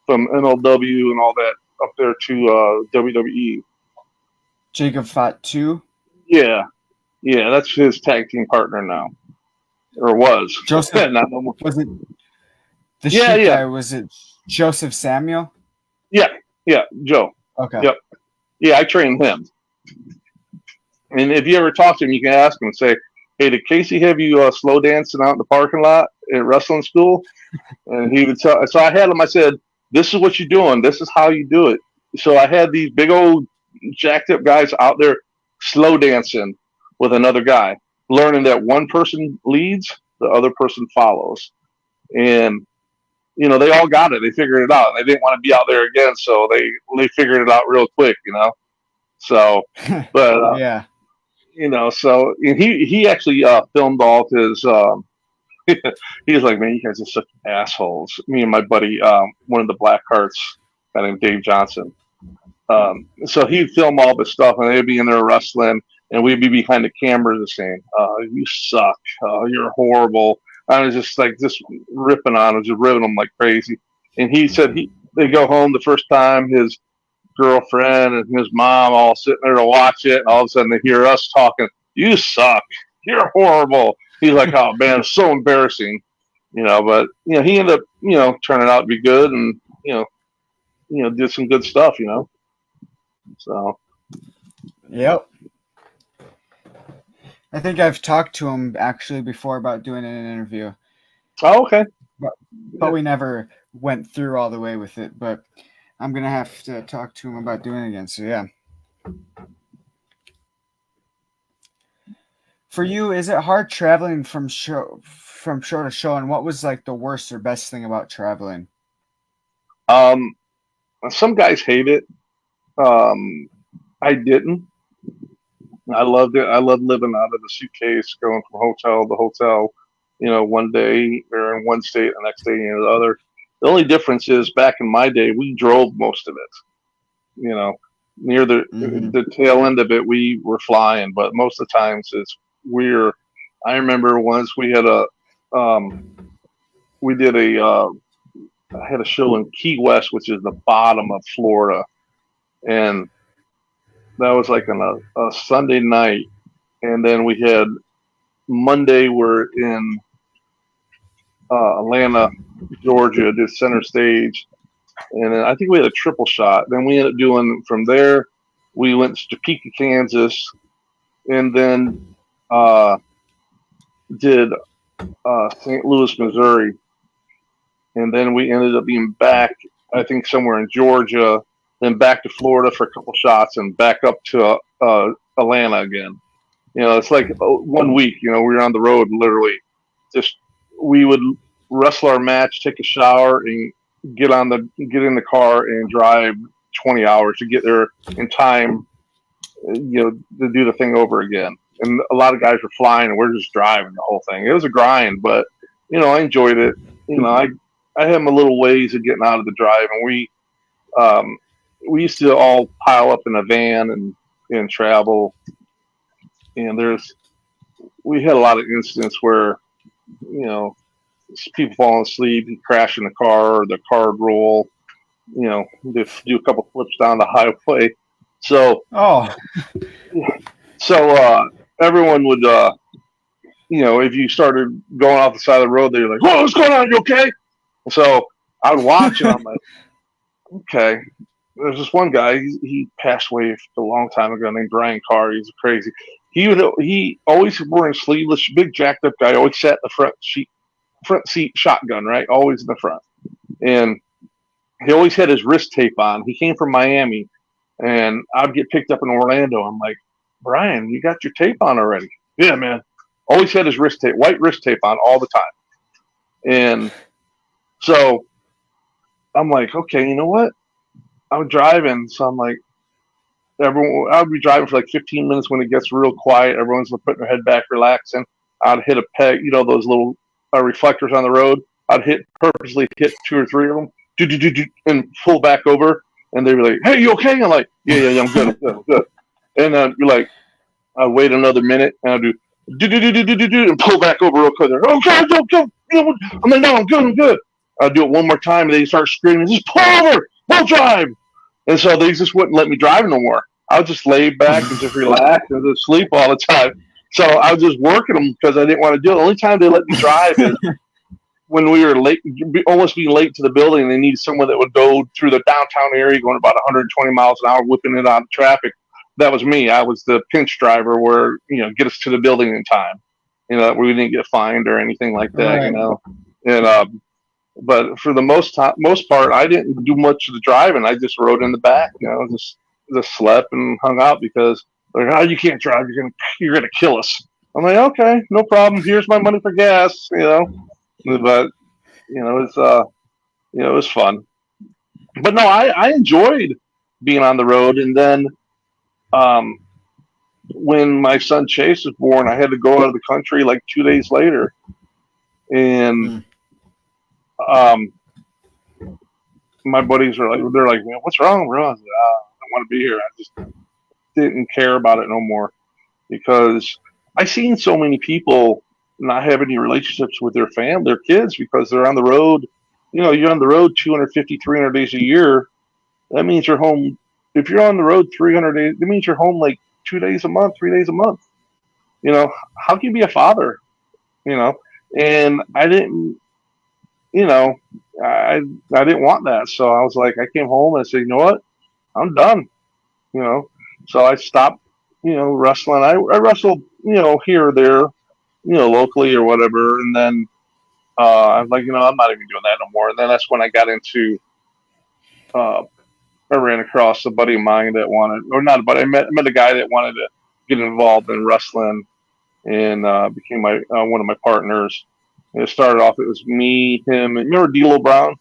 from NLW and all that up there to WWE? Jacob Fatu. Yeah, that's his tag team partner now, or was. Joseph. Not no more. Was it the Sheik guy? Was it Joseph Samuel? Yeah, Joe. Okay. Yep. Yeah, I trained him. And if you ever talk to him, you can ask him and say, hey, did Casey have you slow dancing out in the parking lot at wrestling school? And he would tell. So I had him. I said, this is what you're doing. This is how you do it. So I had these big old jacked up guys out there slow dancing with another guy, learning that one person leads, the other person follows. And, they all got it. They figured it out. They didn't want to be out there again, so they figured it out real quick, So, but, yeah. so he actually filmed all of his He's like, man, you guys are such assholes. Me and my buddy, one of the Black Hearts, guy named Dave Johnson. So he'd film all this stuff, and they'd be in there wrestling, and we'd be behind the cameras and saying, "You suck. You're horrible." I was just ripping on him, just ripping him like crazy. And he said they go home the first time, his girlfriend and his mom all sitting there to watch it, and all of a sudden they hear us talking, "You suck. You're horrible." He's like, "Oh man, it's so embarrassing." But he ended up turning out to be good, and did some good stuff. So. Yep. I think I've talked to him actually before about doing an interview. Oh, okay. But we never went through all the way with it. But I'm gonna have to talk to him about doing it again. So yeah. For you, is it hard traveling from show to show? And what was like the worst or best thing about traveling? Some guys hate it. I didn't. I loved it. I loved living out of the suitcase, going from hotel to hotel. One day you're in one state, the next day you're in the other. The only difference is back in my day, we drove most of it. Near the tail end of it, we were flying, but most of the times I remember once we had I had a show in Key West, which is the bottom of Florida, and that was like on a Sunday night, and then we had Monday we're in Atlanta, Georgia, did center stage, and then I think we had a triple shot. Then we ended up doing from there. We went to Topeka, Kansas, and then did St. Louis, Missouri, and then we ended up being back, I think, somewhere in Georgia, then back to Florida for a couple shots, and back up to Atlanta again. It's like 1 week. We were on the road literally. We would wrestle our match, take a shower, and get in the car and drive 20 hours to get there in time. To do the thing over again. And a lot of guys were flying, and we're just driving the whole thing. It was a grind, but I enjoyed it. I had my little ways of getting out of the drive, and we used to all pile up in a van and travel. And we had a lot of incidents where, people falling asleep, you crash in the car, or the car would roll, they do a couple flips down the highway. So, everyone would, if you started going off the side of the road, they're like, "Whoa, what's going on? You okay?" So I would watch, and I'm like, okay. There's this one guy. He passed away a long time ago, named Brian Carr. He's crazy. He always wearing sleeveless, big jacked up guy. Always sat in the front seat, shotgun, right? Always in the front, and he always had his wrist tape on. He came from Miami, and I'd get picked up in Orlando. I'm like, "Brian, you got your tape on already?" "Yeah, man." Always had his wrist tape, white wrist tape on all the time, and so I'm like, okay, you know what? I was driving, so I'm like, I'll be driving for like 15 minutes when it gets real quiet. Everyone's putting their head back, relaxing. I'd hit a peg, those little reflectors on the road. Purposely hit 2 or 3 of them, and pull back over. And they'd be like, "Hey, you okay?" I'm like, "Yeah, I'm good, I'm good." And then you're like, I'd wait another minute, and I'd do, and pull back over real quick. "Oh God, don't. I'm like, "No, I'm good. I'd do it one more time, and they start screaming, "Just pull over, we'll drive." And so they just wouldn't let me drive no more. I would just lay back and just relax and just sleep all the time. So I was just working them because I didn't want to do it. The only time they let me drive is when we were late, almost being late to the building, and they needed someone that would go through the downtown area going about 120 miles an hour, whipping it out of traffic. That was me. I was the pinch driver where, get us to the building in time, where we didn't get fined or anything like that, Right. And, but for the most part, I didn't do much of the driving. I just rode in the back, just slept and hung out because they're like, "Oh, you can't drive. You're gonna kill us." I'm like, "Okay, no problem. Here's my money for gas," But it's it was fun. But no, I enjoyed being on the road. And then when my son Chase was born, I had to go out of the country like 2 days later. And um, my buddies are like, they're like, man, what's wrong, bro? I was like, I don't want to be here. I just didn't care about it no more because I seen so many people not have any relationships with their family, their kids, because they're on the road. You know, you're on the road 250, 300 days a year. That means you're home. If you're on the road 300 days, that means you're home like 2 days a month, 3 days a month. You know, how can you be a father? You know, and I didn't, you know, I didn't want that. So I was like, I came home and I said, you know what, I'm done. You know, so I stopped, wrestling. I wrestled, here or there, locally or whatever. And then I'm like, I'm not even doing that no more. And then that's when I got into, uh, I ran across a buddy of mine that wanted, or not a buddy, I met a guy that wanted to get involved in wrestling and became my one of my partners. And it started off, it was me, him, and you remember D'Lo Brown?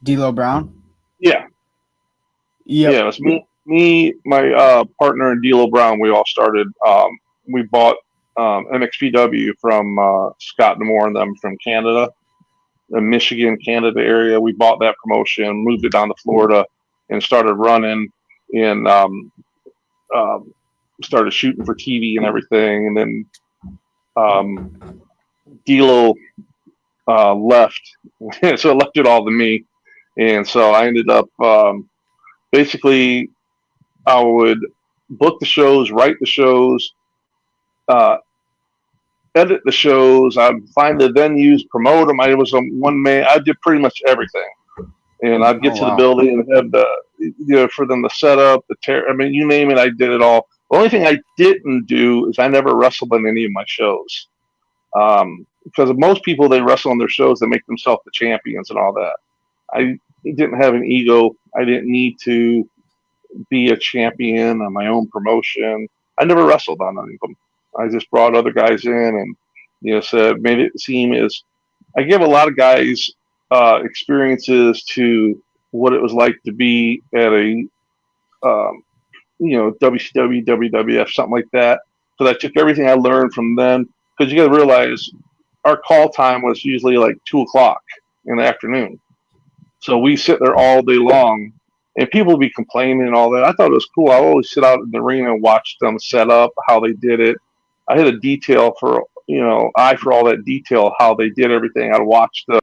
D'Lo Brown? Yeah. Yep. Yeah, it was me, my partner, and D'Lo Brown. We all started. We bought MXPW from Scott Demore and them from Canada, the Michigan, Canada area. We bought that promotion, moved it down to Florida, and started running. And um, started shooting for TV and everything. And then D'Lo left, so it left it all to me. And so I ended up basically I would book the shows, write the shows, uh, edit the shows. I'd find the venues, promote them. I was a one man. I did pretty much everything, and I'd get Oh, to the wow. building and have for them to set up the tear. I mean, you name it, I did it all. The only thing I didn't do is I never wrestled in any of my shows. Because most people, they wrestle on their shows, they make themselves the champions and all that. I didn't have an ego. I didn't need to be a champion on my own promotion. I never wrestled on any of them. I just brought other guys in and said made it seem as I give a lot of guys experiences to what it was like to be at a WCW, WWF, something like that. Because I took everything I learned from them. Because you got to realize our call time was usually like 2 o'clock in the afternoon. So we sit there all day long, and people would be complaining and all that. I thought it was cool. I always sit out in the arena and watch them set up, how they did it. I had a detail for eye for all that detail, how they did everything. I'd watch the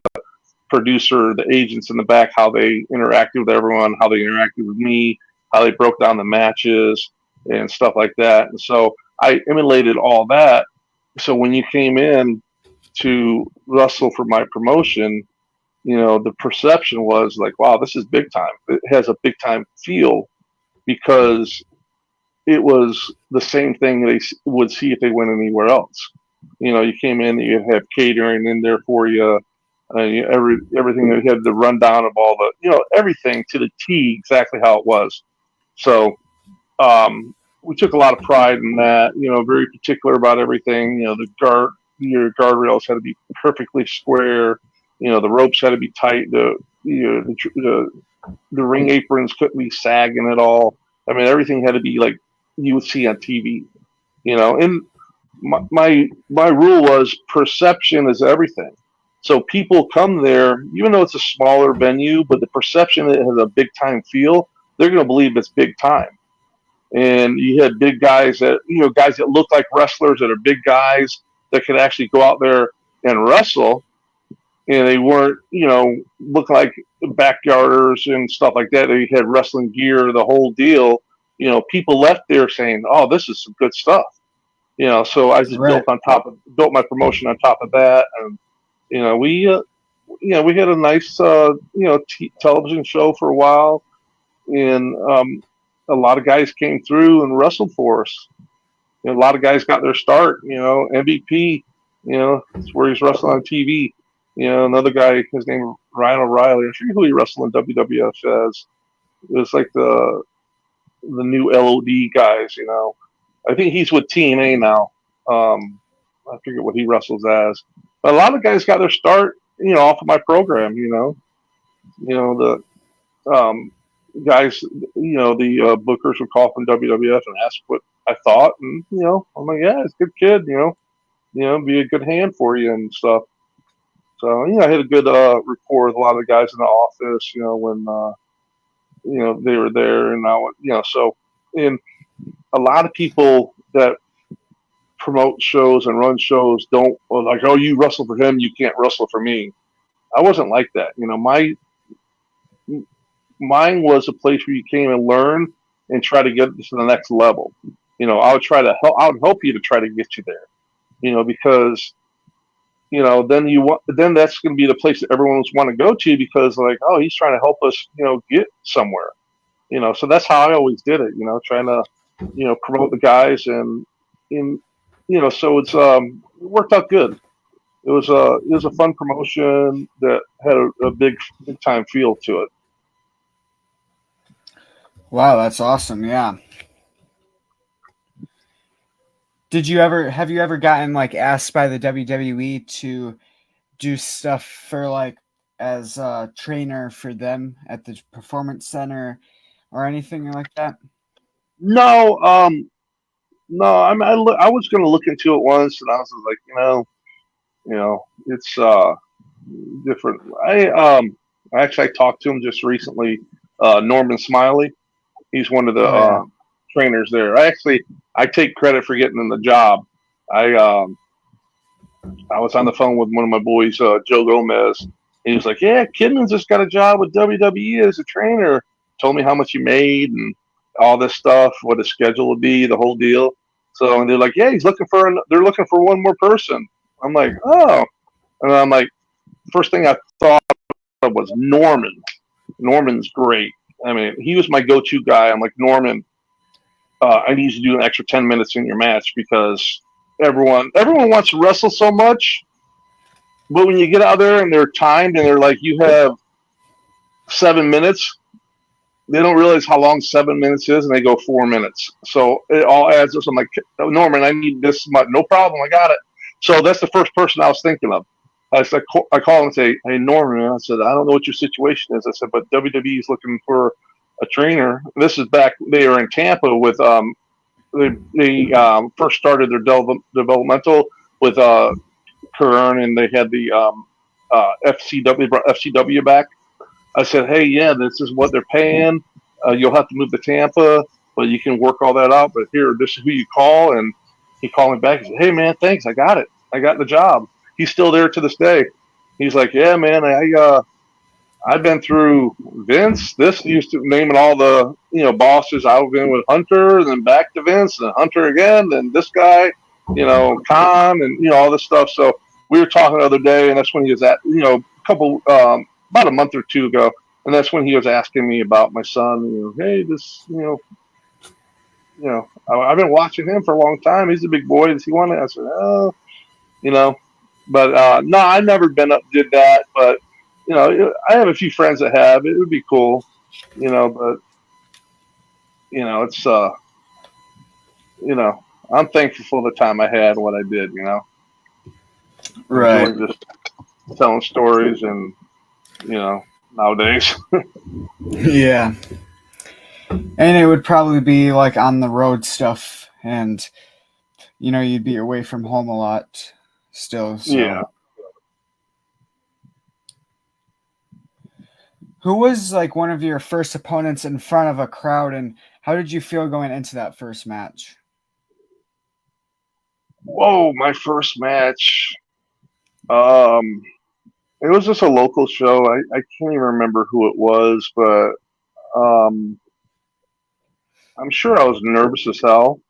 producer, the agents in the back, how they interacted with everyone, how they interacted with me, how they broke down the matches and stuff like that. And so I emulated all that. So when you came in to wrestle for my promotion, the perception was like, wow, this is big time. It has a big time feel because it was the same thing they would see if they went anywhere else. You came in, you'd have catering in there for you, everything. You had the rundown of all everything to the T, exactly how it was. So we took a lot of pride in that. Very particular about everything. Your guardrails had to be perfectly square. The ropes had to be tight. The ring aprons couldn't be sagging at all. I mean, everything had to be like you would see on TV. And my rule was perception is everything. So people come there, even though it's a smaller venue, but the perception it has a big time feel, they're going to believe it's big time. And you had big guys guys that look like wrestlers that are big guys that could actually go out there and wrestle. And they weren't, look like backyarders and stuff like that. They had wrestling gear, the whole deal. People left there saying, "Oh, this is some good stuff." So I just Right. built my promotion on top of that, and we we had a nice television show for a while, and a lot of guys came through and wrestled for us. A lot of guys got their start. MVP. It's where he's wrestling on TV. Another guy, his name is Ryan O'Reilly. I forget who he wrestled in WWF as. It was like the new LOD guys. I think he's with TNA now. I forget what he wrestles as. But a lot of guys got their start, off of my program. The guys, the bookers would call from WWF and ask what I thought, and I'm like, yeah, it's a good kid. be a good hand for you and stuff. So I had a good rapport with a lot of the guys in the office. When they were there, and so and a lot of people that promote shows and run shows don't like, oh, you wrestle for him, you can't wrestle for me. I wasn't like that. Mine was a place where you came and learn and try to get to the next level. I would try to help. I would help you to try to get you there. Because then that's going to be the place that everyone's want to go to because like, oh, he's trying to help us, get somewhere. So that's how I always did it. Trying to, promote the guys so it worked out good. It was a fun promotion that had a big time feel to it. Wow, that's awesome. Yeah. Have you ever gotten like asked by the WWE to do stuff for like as a trainer for them at the performance center or anything like that? No, no. I was going to look into it once, and I was like, it's different. I talked to him just recently. Norman Smiley. He's one of the Oh yeah. trainers there. I take credit for getting him the job. I was on the phone with one of my boys, Joe Gomez. And he was like, "Yeah, Kidman's just got a job with WWE as a trainer." Told me how much he made and all this stuff, what his schedule would be, the whole deal. So, and they're like, "Yeah, they're looking for one more person." I'm like, "Oh," and I'm like, first thing I thought of was Norman. Norman's great. I mean, he was my go-to guy. I'm like, Norman, I need you to do an extra 10 minutes in your match because everyone wants to wrestle so much, but when you get out there and they're timed and they're like, you have 7 minutes, they don't realize how long 7 minutes is, and they go 4 minutes. So it all adds up. I'm like, Norman, I need this much. No problem, I got it. So that's the first person I was thinking of. I call him and say, "Hey, Norman," I said, "I don't know what your situation is." I said, "But WWE is looking for a trainer." This is back they were in Tampa with they first started their developmental with Kern, and they had the FCW, brought FCW back. I said, "Hey, yeah, this is what they're paying. You'll have to move to Tampa, but you can work all that out. But here, this is who you call." And he called me back. He said, "Hey, man, thanks. I got it. I got the job." He's still there to this day. He's like, "Yeah, man, I've been through Vince. This used to naming all the bosses. I've been with Hunter, and then back to Vince, and Hunter again, and this guy, Khan, and all this stuff." So we were talking the other day, and that's when he was at a couple about a month or two ago, and that's when he was asking me about my son. Hey, this I've been watching him for a long time. He's a big boy. Does he want it? I said, "Oh, you know." But no, I never did that. But I have a few friends that have. It would be cool, But it's I'm thankful for the time I had, what I did. Right. Enjoying just telling stories, and nowadays. Yeah. And it would probably be like on the road stuff, and you'd be away from home a lot still. So. Yeah. Who was like one of your first opponents in front of a crowd, and how did you feel going into that first match? Whoa, my first match. Um, it was just a local show. I can't even remember who it was, but um, I'm sure I was nervous as hell.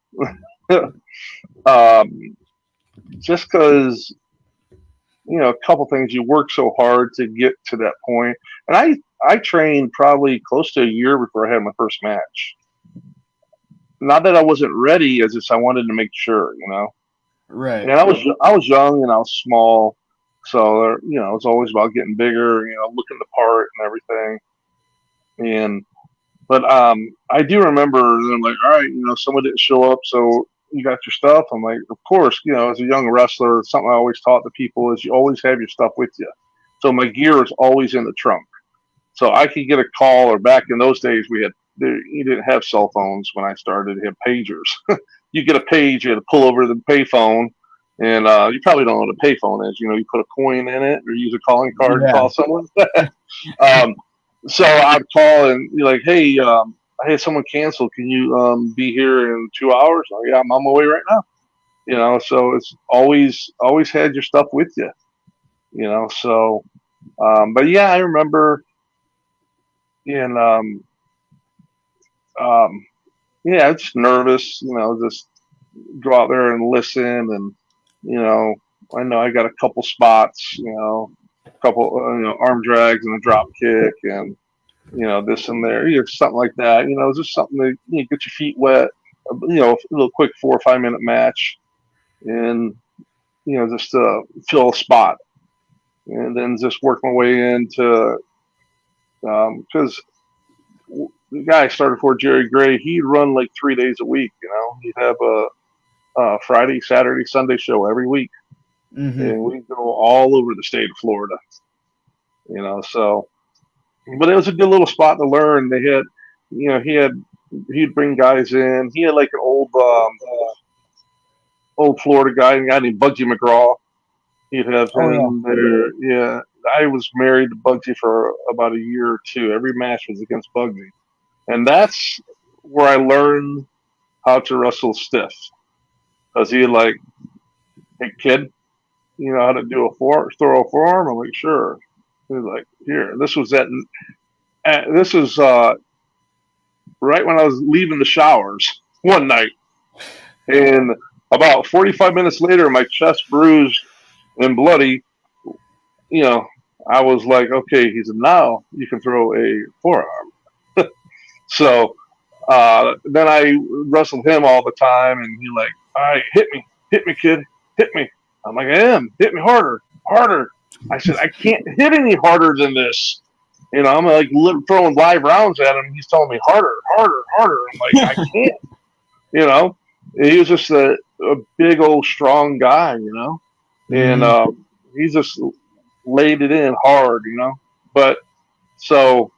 um, just because a couple things. You work so hard to get to that point, and I trained probably close to a year before I had my first match. Not that I wasn't ready, as just I wanted to make sure. Right. And I was young and I was small, so it was always about getting bigger, looking the part and everything. And but I do remember them like, all right, someone didn't show up, so you got your stuff. I'm like, of course, as a young wrestler, something I always taught the people is you always have your stuff with you. So my gear is always in the trunk. So I could get a call, or back in those days, you didn't have cell phones when I started. You had pagers. You get a page, you had to pull over the payphone, And you probably don't know what a payphone is. You put a coin in it or use a calling card and Yeah. call someone. um, so I'd call and be like, hey, I had someone cancel. Can you be here in 2 hours? Oh, yeah, I'm on my way right now. So it's always had your stuff with you. So but yeah, I remember in um, yeah, just nervous. Just go out there and listen, and you know, I know I got a couple spots. A couple arm drags and a drop kick, and this and there, something like that. Just something to get your feet wet. A little quick 4 or 5 minute match, and just fill a spot, and then just work my way into because the guy I started for, Jerry Gray, he'd run like 3 days a week. He'd have a Friday, Saturday, Sunday show every week, Mm-hmm. and we'd go all over the state of Florida. So but it was a good little spot to learn. They had, he'd bring guys in. He had like an old Florida guy, a guy named Bugsy McGraw. He'd have Oh yeah. him there. Yeah, I was married to Bugsy for about a year or two. Every match was against Bugsy, and that's where I learned how to wrestle stiff. Cause he like, hey kid, you know how to do throw a forearm? I'm like, sure. He's like, here. This was right when I was leaving the showers one night, and about 45 minutes later, my chest bruised and bloody. You know, I was like, okay, he said, now you can throw a forearm. So then I wrestled him all the time, and he like, all right, hit me, kid, hit me. I'm like, I am, hit me harder, harder. I said, I can't hit any harder than this. I'm like throwing live rounds at him. He's telling me harder, harder, harder. I'm like, I can't. You know, he was just a big old strong guy. And Mm-hmm. he just laid it in hard. But so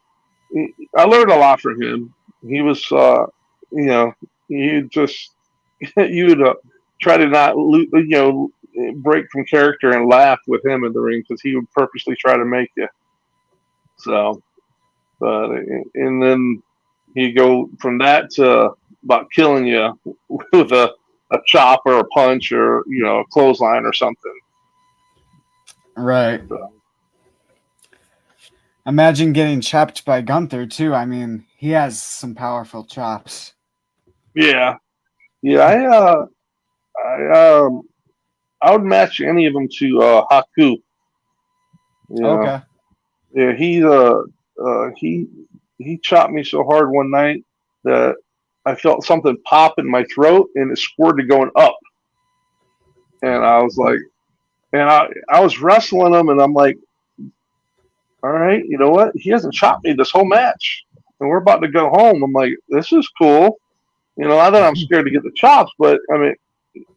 I learned a lot from him. He was, you know, you just you'd try to not, break from character and laugh with him in the ring because he would purposely try to make you. So, but and then he go from that to about killing you with a chop or a punch or a clothesline or something. Right. So, Imagine getting chopped by Gunther too. I mean, he has some powerful chops. yeah, yeah. I would match any of them to Haku. Yeah, Okay. yeah. He chopped me so hard one night that I felt something pop in my throat and it squirted going up, and I was like, and I was wrestling him, and I'm like, all right, you know what? He hasn't chopped me this whole match, and we're about to go home. I'm like, this is cool. Not that I'm scared to get the chops, but I mean,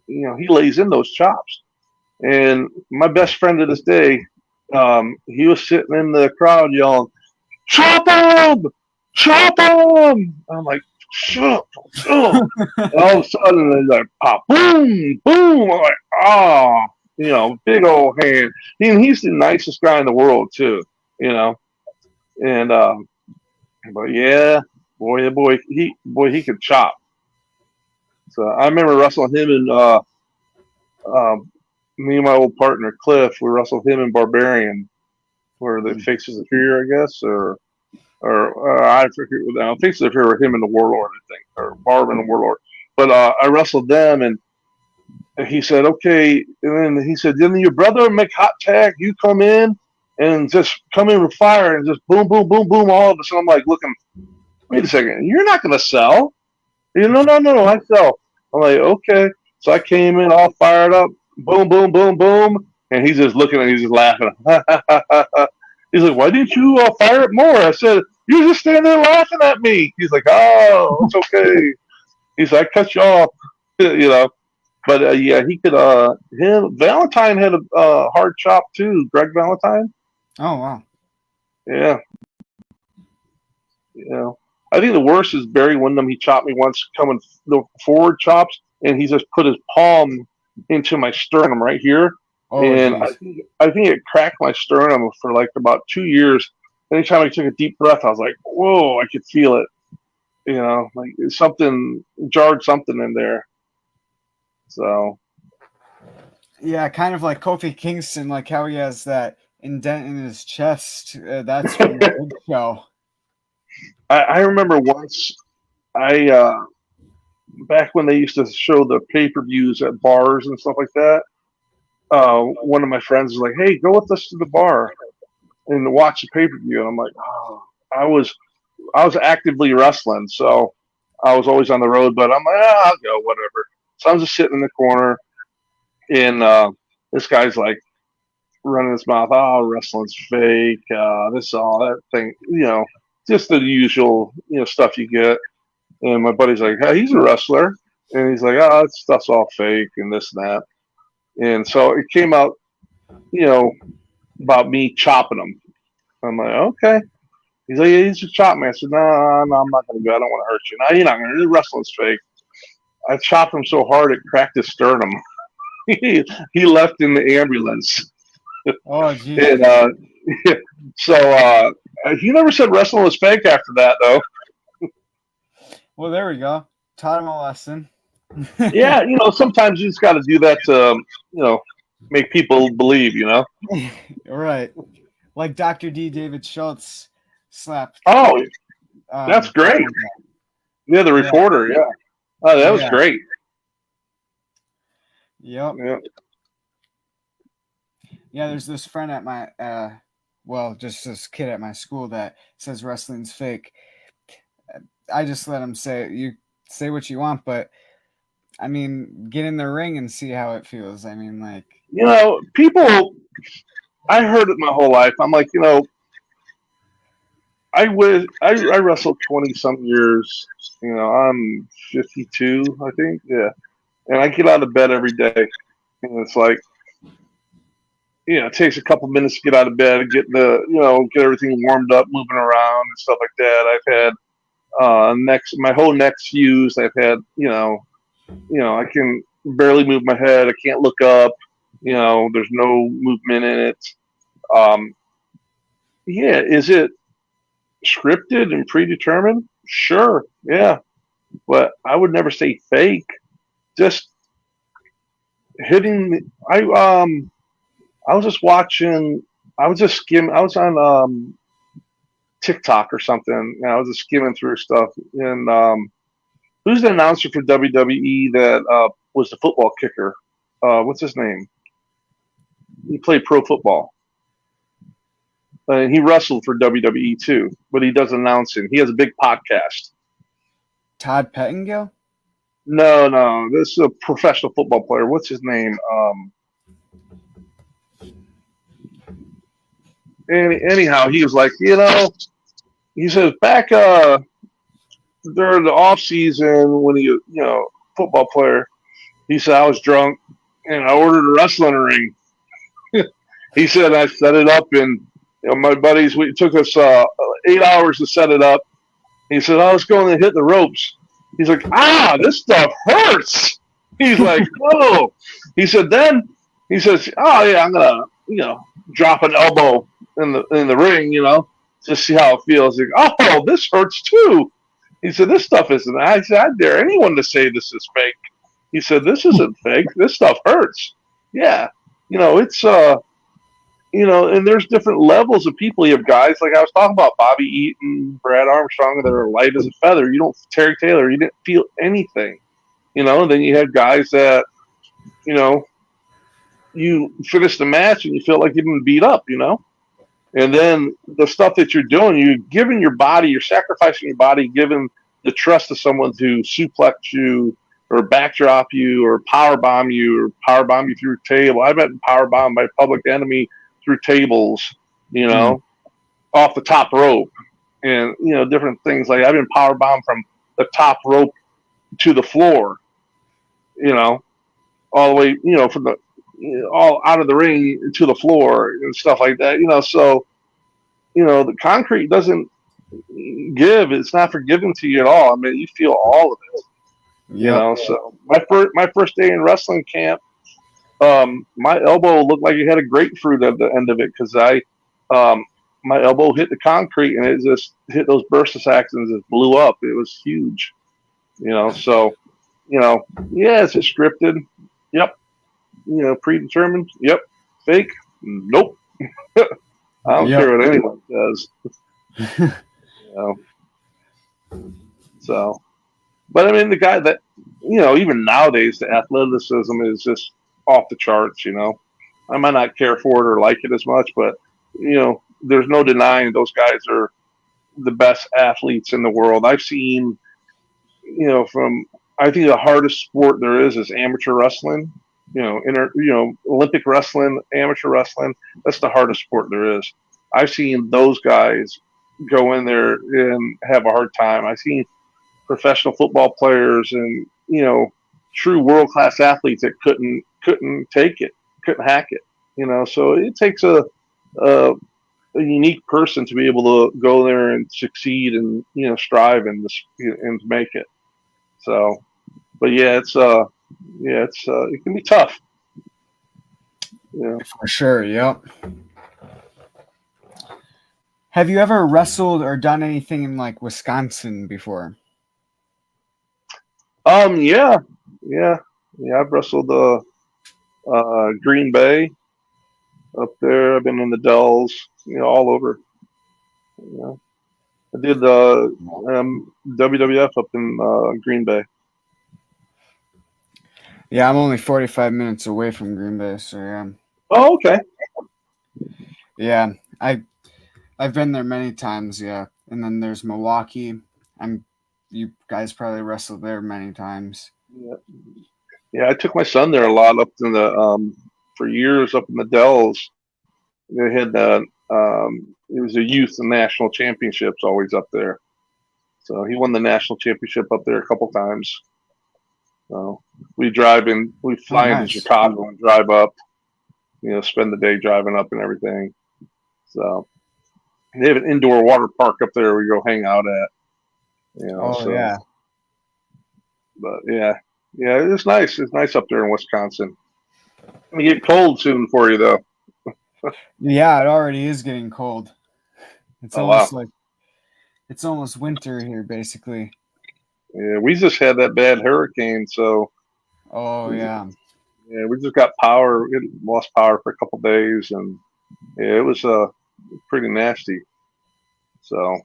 he lays in those chops. And my best friend to this day, he was sitting in the crowd yelling, "Chop him! Chop him!" I'm like, "Shut up!" And all of a sudden, it's like, pop, boom, boom. I'm like, oh, big old hand. He's the nicest guy in the world too, you know. And but yeah, he could chop. So I remember wrestling him and um, me and my old partner Cliff. We wrestled him in Barbarian, where the Faces of Fear, I guess, or I forget. I Faces of Fear were him and the Warlord, I think, or Barb and the Warlord. But I wrestled them, and he said, "Okay," and then he said, "Then your brother make hot tag. You come in and just come in with fire and just boom, boom, boom, boom, all of a sudden." I'm like, looking. Wait a second. You're not going to sell. No, no, no, no. I sell. I'm like, okay. So I came in all fired up. Boom, boom, boom, boom. And he's just looking at me, he's just laughing. He's like, why didn't you fire it more? I said, you're just standing there laughing at me. He's like, oh, it's okay. He's like, I cut you off. But yeah, he could. Valentine had a hard chop too. Greg Valentine. Oh wow. Yeah. I think the worst is Barry Windham. He chopped me once coming the forward chops, and he just put his palm into my sternum right here, Oh, and geez. I think it cracked my sternum for like about 2 years. Anytime I took a deep breath, I was like, "Whoa!" I could feel it. Like something jarred something in there. So Yeah, kind of like Kofi Kingston, like how he has that indent in his chest. That's from the Big Show. I remember once I back when they used to show the pay-per-views at bars and stuff like that. One of my friends was like, "Hey, go with us to the bar and watch the pay-per-view." And I'm like, "Oh, I was I was actively wrestling, so I was always on the road." But I'm like, I'll go, whatever. So I'm just sitting in the corner, and this guy's like running his mouth. Oh, wrestling's fake. This, all that thing. Just the usual, stuff you get. And my buddy's like, "Hey, he's a wrestler," and he's like, "Oh, that stuff's all fake and this and that." And so it came out, you know, about me chopping him. I'm like, okay. He's like, yeah, he's a chop man. I said, no, no, I'm not going to go. I don't want to hurt you. No, you're not going to. The wrestling's fake. I chopped him so hard it cracked his sternum. He left in the ambulance. Oh, geez. And so he never said wrestling was fake after that, though. Well, there we go. Taught him a lesson. Yeah, sometimes you just got to do that to, make people believe. Right. Like Dr. D. David Schultz slapped. Oh, that's great. Yeah, the reporter. Yeah. Oh, that was great. Yep. Yeah. Yeah, there's this friend at my, just this kid at my school that says wrestling's fake. I just let him you say what you want, but I mean, get in the ring and see how it feels. I mean, like, people. I heard it my whole life. I'm like, I wrestled 20 some years. I'm 52, I think. Yeah, and I get out of bed every day, and it's like, it takes a couple minutes to get out of bed, get everything warmed up, moving around and stuff like that. I've had my whole neck's fused. I've had, I can barely move my head. I can't look up. There's no movement in it. Yeah, is it scripted and predetermined? Sure, yeah, but I would never say fake. Just hitting. I was just watching. I was just skimming. I was on TikTok or something. And I was just skimming through stuff. And who's the announcer for WWE that was the football kicker? What's his name? He played pro football. And he wrestled for WWE too, but he does announcing. He has a big podcast. Todd Pettingill? No, this is a professional football player. What's his name? Anyhow, he was like, he says back during the off season when he, football player, he said I was drunk and I ordered a wrestling ring. He said I set it up and my buddies, it took us 8 hours to set it up. He said I was going to hit the ropes. He's like, this stuff hurts. He's like, oh. He said then he says, oh yeah, I'm gonna drop an elbow in the ring, just see how it feels. He's like, oh, this hurts too. He said this stuff isn't. I said I dare anyone to say this is fake. He said this isn't fake. This stuff hurts. Yeah, it's and there's different levels of people. You have guys like I was talking about Bobby Eaton, Brad Armstrong that are light as a feather. You don't Terry Taylor. You didn't feel anything. Then you have guys that you finish the match and you feel like you've been beat up. And then the stuff that you're doing, you're giving your body, you're sacrificing your body, giving the trust of someone to suplex you or backdrop you or power bomb you through a table. I've been power bombed by Public Enemy through tables, off the top rope, and different things like I've been power bombed from the top rope to the floor, all the way, from the all out of the ring to the floor and stuff like that. So the concrete doesn't give; it's not forgiving to you at all. I mean, you feel all of it. So my first day in wrestling camp, My elbow looked like it had a grapefruit at the end of it because my elbow hit the concrete and it just hit those bursa sacs and just blew up. It was huge, So, yeah, is it scripted? Yep. Predetermined? Yep. Fake? Nope. I don't Yep. care what anyone says. you know. So, but I mean, the guy that, even nowadays, the athleticism is just off the charts. I might not care for it or like it as much, but there's no denying those guys are the best athletes in the world. I've seen, from I think the hardest sport there is amateur wrestling. Olympic wrestling, amateur wrestling. That's the hardest sport there is. I've seen those guys go in there and have a hard time. I've seen professional football players and true world class athletes that couldn't take it, couldn't hack it. So it takes a unique person to be able to go there and succeed and strive and make it. So, but yeah, it can be tough. For sure. Yep. Have you ever wrestled or done anything in like Wisconsin before? Yeah. I've wrestled Green Bay up there. I've been in the Dells, all over. I did WWF up in Green Bay. Yeah, I'm only 45 minutes away from Green Bay, so yeah. Oh, okay. Yeah, I've been there many times, yeah. And then there's Milwaukee. You guys probably wrestled there many times. Yeah. I took my son there a lot up in the for years up in the Dells. They had it was a youth and national championships always up there. So he won the national championship up there a couple times. So we fly into Chicago and drive up, spend the day driving up and everything. So they have an indoor water park up there we go hang out at. Yeah. But yeah, it's nice. It's nice up there in Wisconsin. It's gonna get cold soon for you though. Yeah, it already is getting cold. It's it's almost winter here, basically. Yeah, we just had that bad hurricane, so. Oh yeah. Yeah, we just got power. We lost power for a couple days, and yeah, it was pretty nasty. So,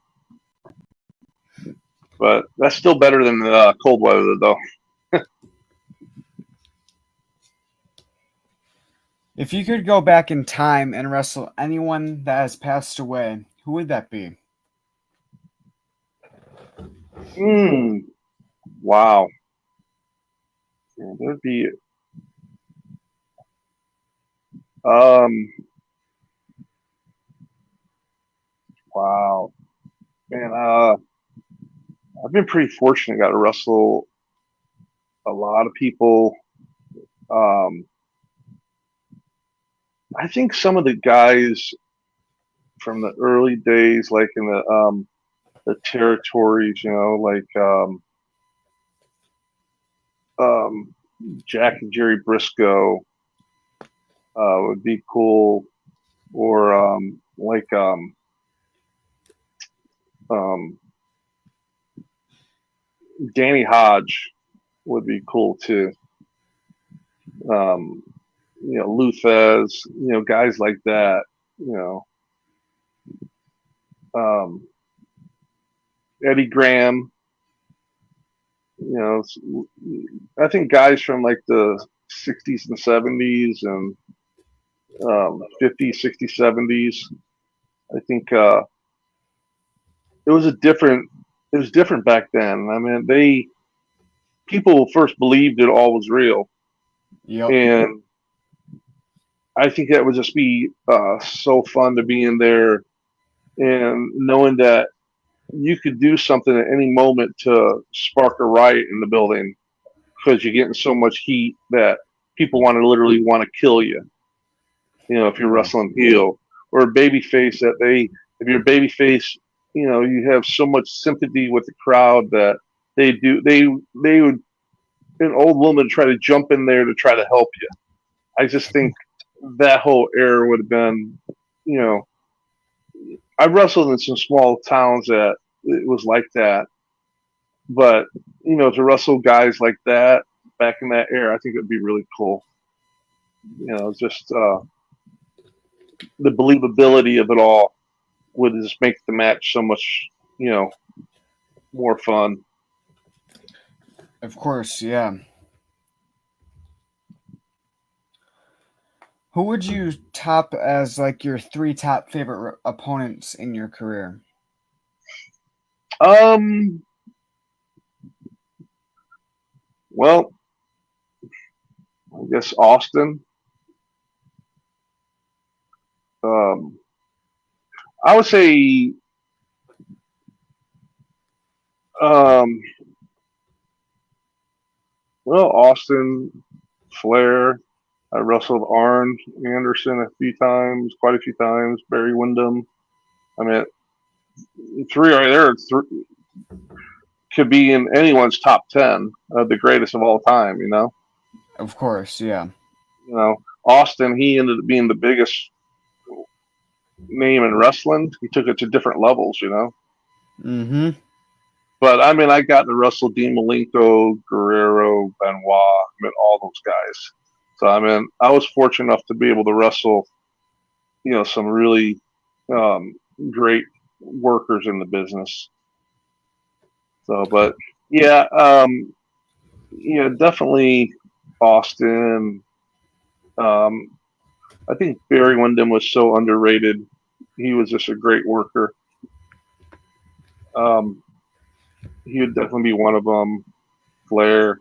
but that's still better than cold weather, though. If you could go back in time and wrestle anyone that has passed away, who would that be? Wow. Yeah, there'd be. Wow. Man, I've been pretty fortunate. Got to wrestle a lot of people. I think some of the guys from the early days, like in the territories, like Jack and Jerry Briscoe would be cool, or like Danny Hodge would be cool too. Lou Thez, guys like that, Eddie Graham, I think guys from like the 60s and 70s and 50s, 60s, 70s. I think it was different back then. I mean, people first believed it all was real. Yep. And I think that would just be so fun to be in there and knowing that you could do something at any moment to spark a riot in the building because you're getting so much heat that people literally want to kill you. If you're wrestling heel or a baby face if you're a baby face, you have so much sympathy with the crowd that they would, an old woman try to jump in there to try to help you. I just think that whole era would have been, you know, I wrestled in some small towns that it was like that, but to wrestle guys like that back in that era, I think it'd be really cool. Just the believability of it all would just make the match so much, more fun. Of course, yeah. Who would you top as like your 3 top favorite opponents in your career? Um, well, I guess Austin. Um, I would say, um, Austin, Flair. I wrestled Arn Anderson a few times, quite a few times. Barry Windham. I mean, three right there could be in anyone's top 10 of the greatest of all time. Of course, yeah. Austin. He ended up being the biggest name in wrestling. He took it to different levels. Mm-hmm. But I mean, I got to wrestle Dean Malenko, Guerrero, Benoit, all those guys. So I mean, I was fortunate enough to be able to wrestle, some really um, great workers in the business. So, but yeah, definitely Austin. Um, I think Barry Windham was so underrated. He was just a great worker. Um, he would definitely be one of them. Flair.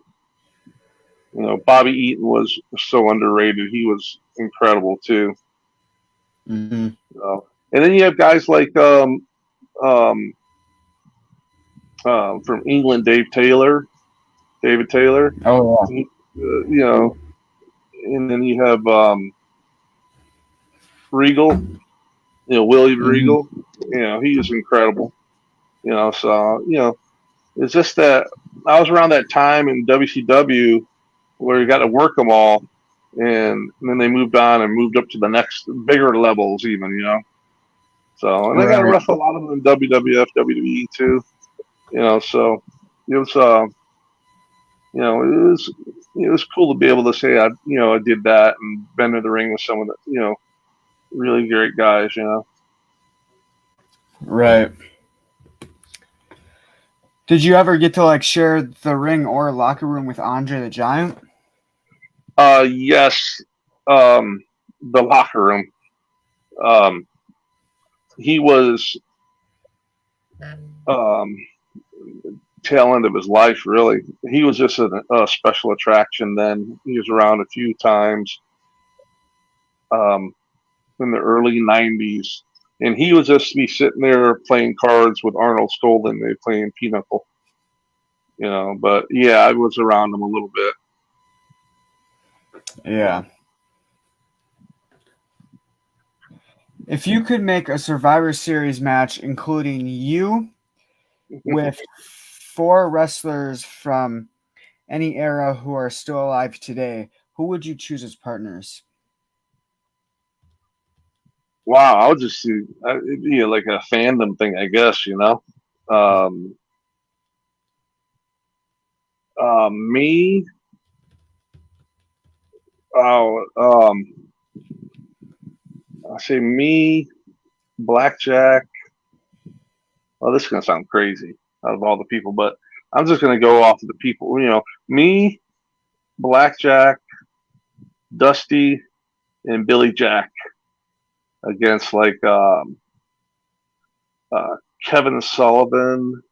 Bobby Eaton was so underrated. He was incredible too. Mm-hmm. And then you have guys like um, from England, David Taylor. Oh And then you have Regal. Willie yeah. Mm-hmm. Regal. He is incredible. So it's just that I was around that time in WCW where you got to work them all, and then they moved on and moved up to the next bigger levels, even. So, and I got to Right. wrestle a lot of them in WWF, WWE too. So it was, it was cool to be able to say I did that and been in the ring with some of the, really great guys. Right. Did you ever get to like share the ring or locker room with Andre the Giant? Yes, um, the locker room. Um, he was um, tail end of his life, really. He was just a special attraction then. He was around a few times um, in the early 90s. And he would just be sitting there playing cards with Arnold Skolin. They playing Pinochle. But yeah, I was around him a little bit. Yeah. If you could make a Survivor Series match including you with 4 wrestlers from any era who are still alive today, who would you choose as partners? Wow, I would just see it'd be like a fandom thing, I guess. Um, me, oh, I say me, Blackjack. Well, this is gonna sound crazy out of all the people, but I'm just gonna go off of the people. Me, Blackjack, Dusty, and Billy Jack against like uh, Kevin Sullivan,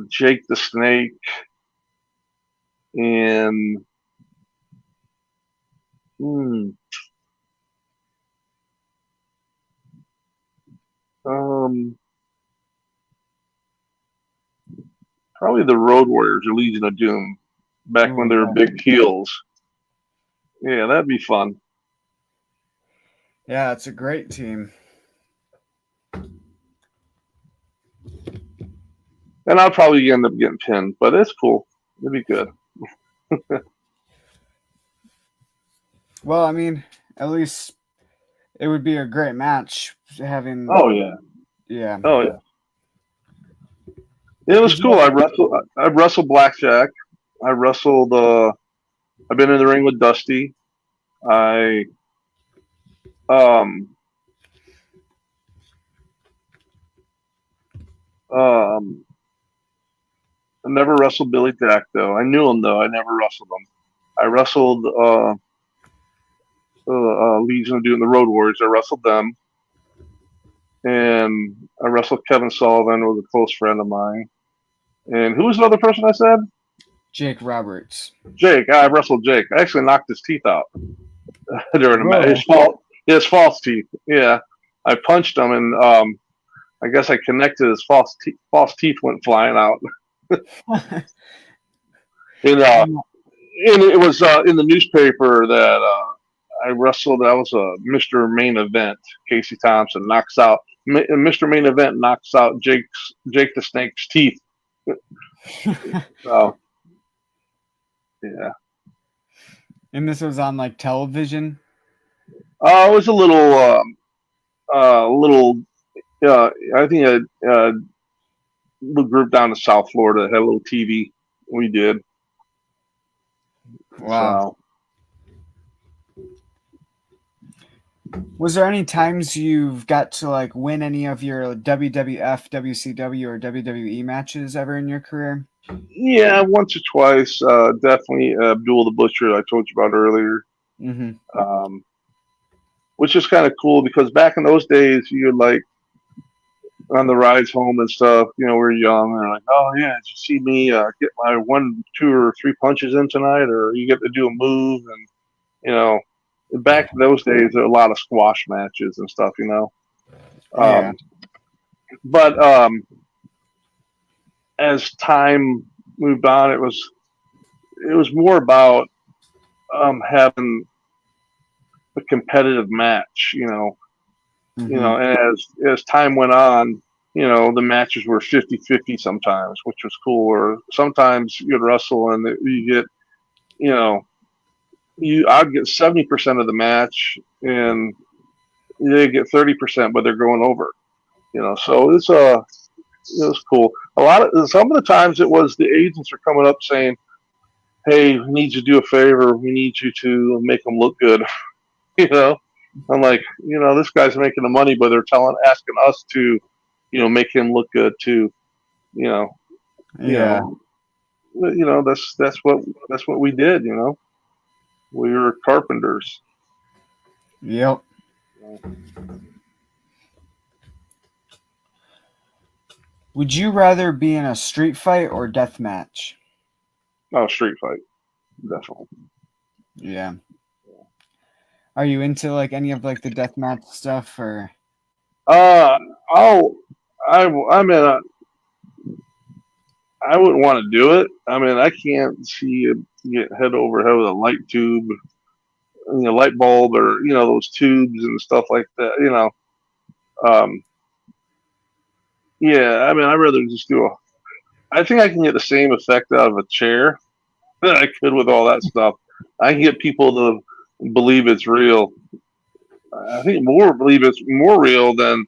Jake the Snake, and hmm, um, probably the Road Warriors or Legion of Doom back when Oh they were yeah. big heels. Yeah, that'd be fun. Yeah, it's a great team. And I'll probably end up getting pinned, but it's cool. It'd be good. Well, I mean, at least it would be a great match having. Oh yeah, Yeah. oh yeah. It was Did you cool. ever? I wrestled blackjack. I wrestled. I've been in the ring with Dusty. I um um I never wrestled Billy Jack though. I knew him though. I never wrestled him. I wrestled Legion of Doom, the Road Warriors. I wrestled them, and I wrestled Kevin Sullivan, who was a close friend of mine. And who was the other person I said? Jake Roberts. Jake. I wrestled Jake. I actually knocked his teeth out during the match. Whoa. His false teeth. Yeah, I punched him, and I guess I connected his false teeth went flying out. And, and it was in the newspaper that I wrestled. I was a Mr. Main Event. Casey Thompson knocks out Mr. Main Event knocks out Jake the Snake's teeth. So yeah, And this was on like television. it was a little. I think a little group down in South Florida had a little TV. We did. Wow. So Was there any times you've got to like win any of your WWF, WCW, or WWE matches ever in your career? yeah, once or twice. Definitely Abdul the Butcher I told you about earlier. Mm-hmm. Um, which is kind of cool because back in those days, you're like on the rides home and stuff. You know, we're young and like, oh yeah, did you see me get my 1, 2, or 3 punches in tonight, or you get to do a move? And you know, back in those days, there were a lot of squash matches and stuff. You know, Yeah. um, but as time moved on, it was more about having a competitive match. Mm-hmm. And as time went on, the matches were 50-50 sometimes, which was cool. Or sometimes you'd wrestle and you get, you know, I'd get 70% of the match and they get 30%, but they're going over. So it was cool. Some of the times it was the agents are coming up saying, "Hey, we need you to do a favor. We need you to make them look good." you know, I'm like, this guy's making the money, but they're asking us to, make him look good too. You know, you Yeah. know, that's what we did. We were carpenters. Yep. Would you rather be in a street fight or death match? Oh, street fight, definitely. Yeah. Are you into like any of like the death match stuff or? Uh, oh, I mean, I wouldn't want to do it. I mean, I can't see it get head over head with a light tube, light bulb, or those tubes and stuff like that. Um, yeah. I mean, I'd rather just do a. I think I can get the same effect out of a chair than I could with all that stuff. I can get people to believe it's real. I think more believe it's more real than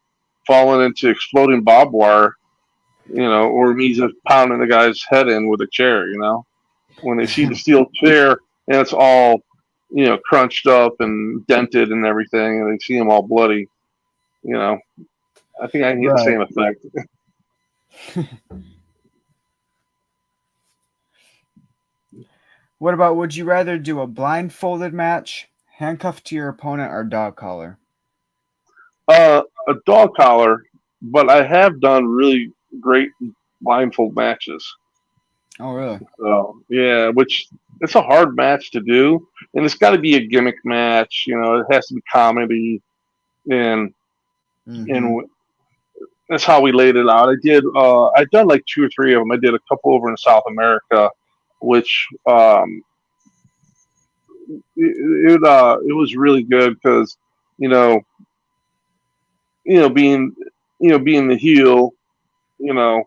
falling into exploding barbed wire, or me just pounding the guy's head in with a chair. When they see the steel chair and it's all, crunched up and dented and everything, and they see them all bloody, I think I can get the Right. same effect. What about would you rather do a blindfolded match, handcuffed to your opponent, or dog collar? A dog collar, but I have done really great blindfold matches. Oh, really? So yeah, which it's a hard match to do, and it's got to be a gimmick match. It has to be comedy, and Mm-hmm. and that's how we laid it out. I've done like 2 or 3 of them. I did a couple over in South America, which it was really good because you know being being the heel, you know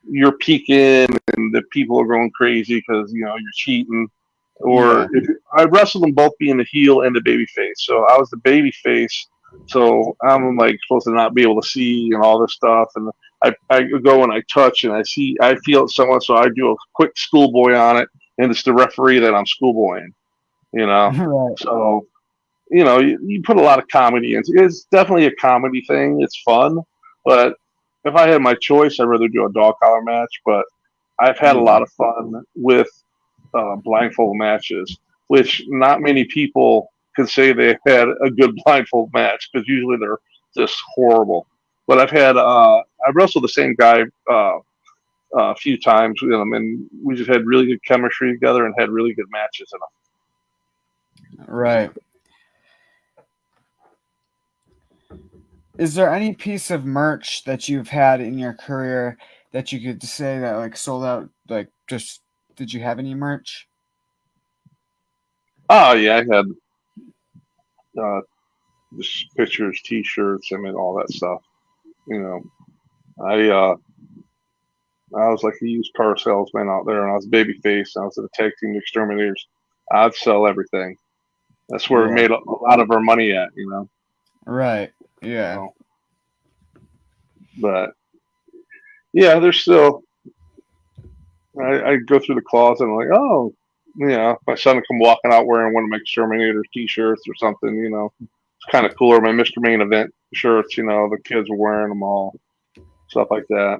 you're peaking and the people are going crazy because you're cheating. Or Yeah. if I wrestled them both being the heel and the baby face. So I was the baby face. So I'm like supposed to not be able to see and all this stuff. And I go and I touch and I feel it somewhat. So I do a quick schoolboy on it. And it's the referee that I'm schoolboying, you know? Right. So, you put a lot of comedy into it. It's definitely a comedy thing. It's fun. But if I had my choice, I'd rather do a dog collar match. But I've had a Yeah. lot of fun with blindfold matches, which not many people can say they had a good blindfold match because usually they're just horrible. But I wrestled the same guy a few times with him, and we just had really good chemistry together and had really good matches in Right. Is there any piece of merch that you've had in your career that you could say that like sold out? Like, just did you have any merch? Oh yeah, I had uh, just pictures, T-shirts, I mean all that stuff. You know, I uh, I was like a used car salesman out there, and I was babyface. And I was in the tag team exterminators. I'd sell everything. That's where we Yeah. made a lot of our money at. Right. Yeah. So, but yeah, there's still. I go through the closet and I'm like, oh, my son would come walking out wearing one of my exterminators T-shirts or something. It's kind of cooler. My Mr. Main Event shirts. The kids were wearing them all, stuff like that.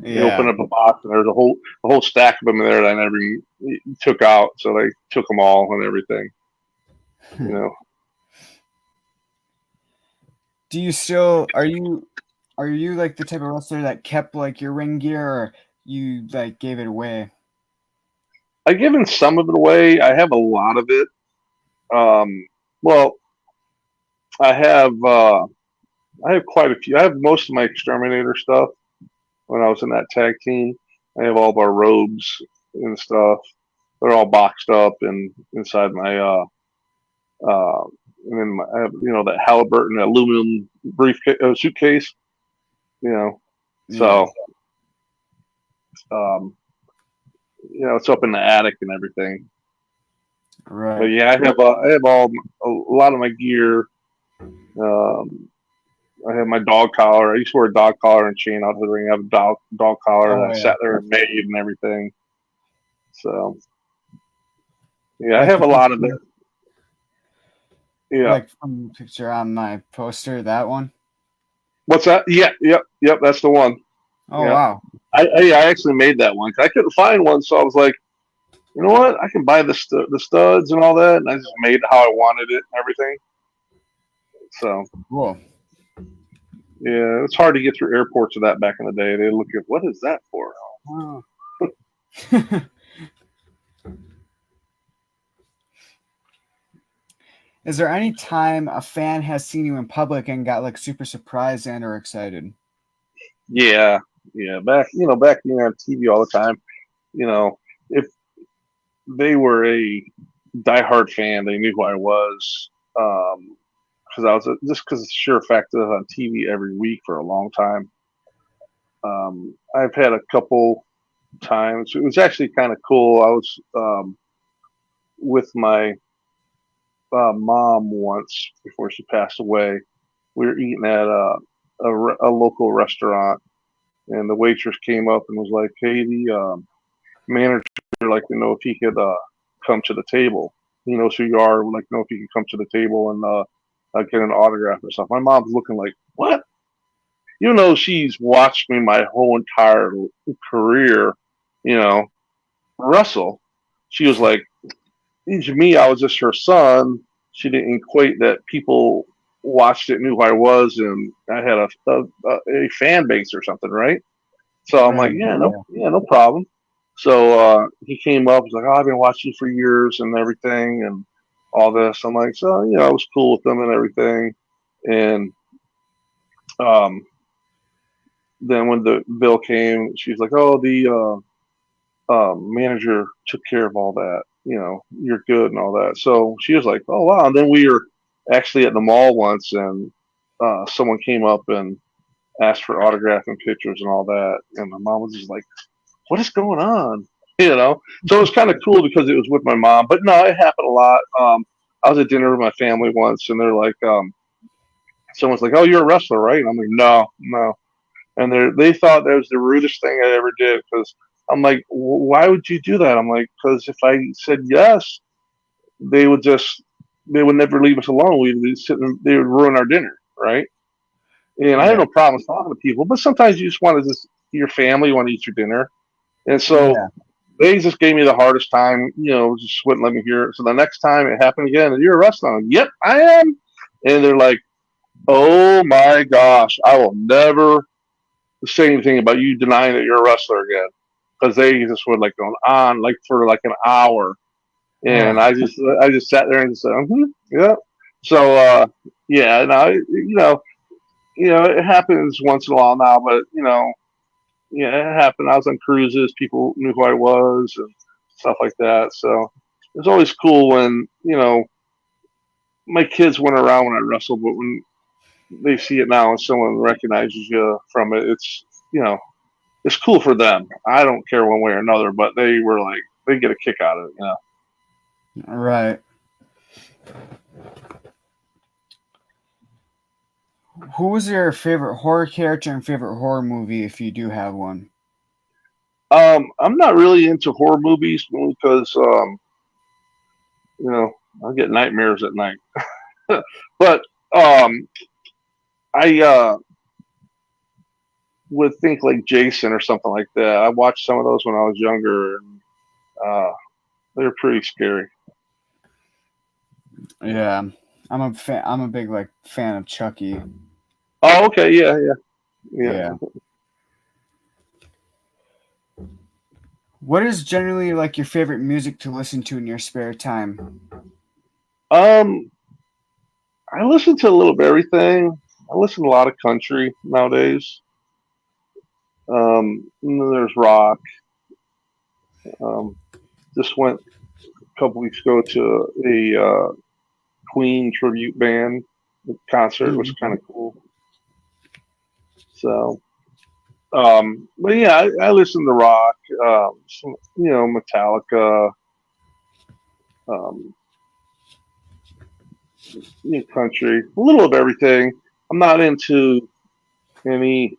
They opened Yeah. up a box and there's a whole stack of them in there that I never even took out. So they took them all and everything. You know. Do you still are you like the type of wrestler that kept like your ring gear, or you like gave it away? I've given some of it away. I have a lot of it. Well, I have I have quite a few. I have most of my exterminator stuff when I was in that tag team. I have all of our robes and stuff. They're all boxed up and inside my uh and then I have that Halliburton aluminum briefcase suitcase. You know, Yeah. so it's up in the attic and everything. But Right. yeah, I have a lot of my gear. Um, I have my dog collar. I used to wear a dog collar and chain out to the ring. I have a dog collar that Oh I yeah. sat there and made and everything. So yeah, I Like have the a lot of it. picture, Yeah. like from the picture on my poster, that one. What's that? Yeah, yep. That's the one. Oh Yeah. wow. I actually made that one 'cause I couldn't find one, so I was like, you know what? I can buy the studs and all that, and I just made it how I wanted it and everything. So Cool. yeah, it's hard to get through airports with that back in the day. They look at what is that for? Wow. Is there any time a fan has seen you in public and got like super surprised and or excited? Yeah, yeah. Back being on TV all the time. If they were a diehard fan, they knew who I was. Because I was just because the sheer fact that I was on TV every week for a long time. I've had a couple times. It was actually kind of cool. I was with my mom once before she passed away. We were eating at a local restaurant, and the waitress came up and was like, "Hey, the manager would like to know if he could come to the table. He knows who you are. Would like to know if he could come to the table and get an autograph or something." My mom's looking like, "What?" She's watched me my whole entire career, you know, wrestle. She was like, to me, I was just her son. She didn't equate that people watched it, knew who I was, and I had a fan base or something, right? So I'm like, Right. Yeah. yeah, no problem. So he came up, was like, "Oh, I've been watching you for years and everything, and all this." I'm like, so I was cool with them and everything, and um, then when the bill came, she's like, "Oh, the manager took care of all that. You're good and all that." So she was like, "Oh wow." And then we were actually at the mall once, and someone came up and asked for autograph and pictures and all that, and my mom was just like, "What is going on?" So it was kind of cool because it was with my mom. But no, it happened a lot. I was at dinner with my family once, and they're like, someone's like, "Oh, you're a wrestler, right?" And I'm like, "No, no." And they thought that was the rudest thing I ever did because I'm like, "Why would you do that?" I'm like, "Because if I said yes, they would just they would never leave us alone. We'd be sitting, they would ruin our dinner, right?" And I have Yeah. no problems talking to people, but sometimes you just want to just your family, you want to eat your dinner, and so Yeah. they just gave me the hardest time. Just wouldn't let me hear it. So the next time it happened again, and you're a wrestler. Yep, I am. And they're like, "Oh my gosh, I will never say anything about you denying that you're a wrestler again," because they just were like going on like for like an hour, and Oh, I just sat there and just said, yeah. So yeah, no, it happens once in a while now, but yeah, it happened. I was on cruises, people knew who I was and stuff like that. So it's always cool when my kids weren't around when I wrestled, but when they see it now and someone recognizes you from it, you know it's cool for them. I don't care one way or another, but they were like they get a kick out of it. right. Who was your favorite horror character and favorite horror movie, if you do have one? I'm not really into horror movies because I get nightmares at night. But um, I would think like Jason or something like that. I watched some of those when I was younger, and uh, they're pretty scary. Yeah, I'm a fan. I'm a big fan of Chucky. Oh, okay, yeah, yeah, Yeah. yeah. What is generally like your favorite music to listen to in your spare time? Um, I listen to a little of everything. I listen to a lot of country nowadays. And then there's rock. Um, just went a couple weeks ago to a Queen tribute band concert. It was Mhm. kind of cool. So, but yeah, I listen to rock, Metallica, um, country, a little of everything. I'm not into any,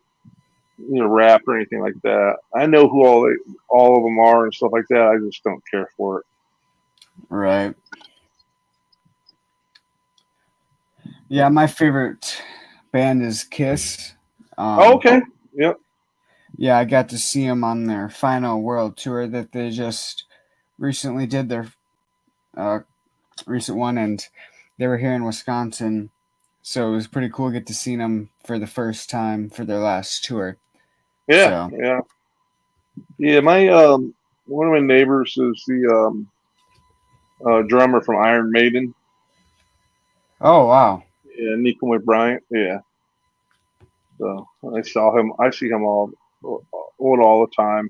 rap or anything like that. I know who all of them are and stuff like that. I just don't care for it. Right. Yeah, my favorite band is Kiss. Oh, Um, okay. Yep. yeah, I got to see them on their final world tour that they just recently did their uh, recent one, and they were here in Wisconsin, so it was pretty cool to get to see them for the first time for their last tour. Yeah. So, Yeah. Yeah. My one of my neighbors is the drummer from Iron Maiden. oh wow, Yeah, Nico McBryant. Yeah. So I saw him. I see him all the time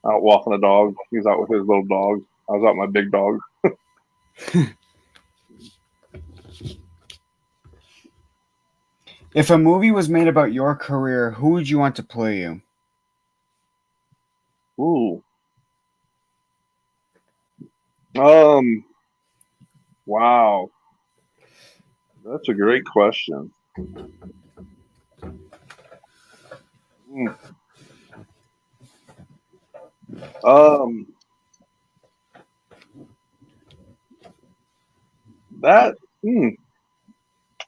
out walking the dog. He's out with his little dog. I was out with my big dog. if a movie was made about your career, who would you want to play you? Ooh. Um. Wow. That's a great question. Hmm. Um. That. Hmm,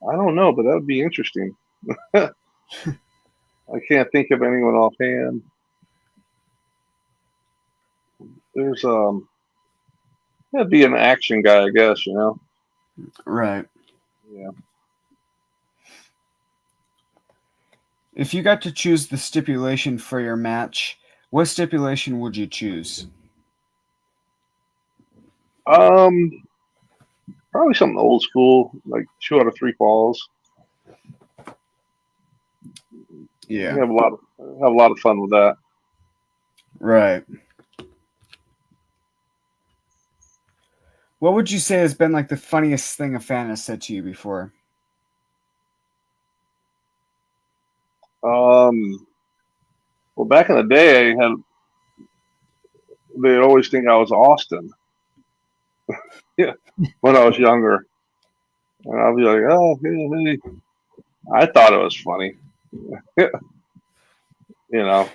I don't know, but that would be interesting. I can't think of anyone offhand. There's That'd be an action guy, I guess. Right. Yeah. If you got to choose the stipulation for your match, what stipulation would you choose? Um. Probably something old school, like 2 out of 3 falls. We Yeah. have a lot of fun with that. Right. What would you say has been like the funniest thing a fan has said to you before? Well, back in the day, I had they always think I was Austin. Yeah, when I was younger, and I'll be like, oh, hey, hey. I thought it was funny, you know.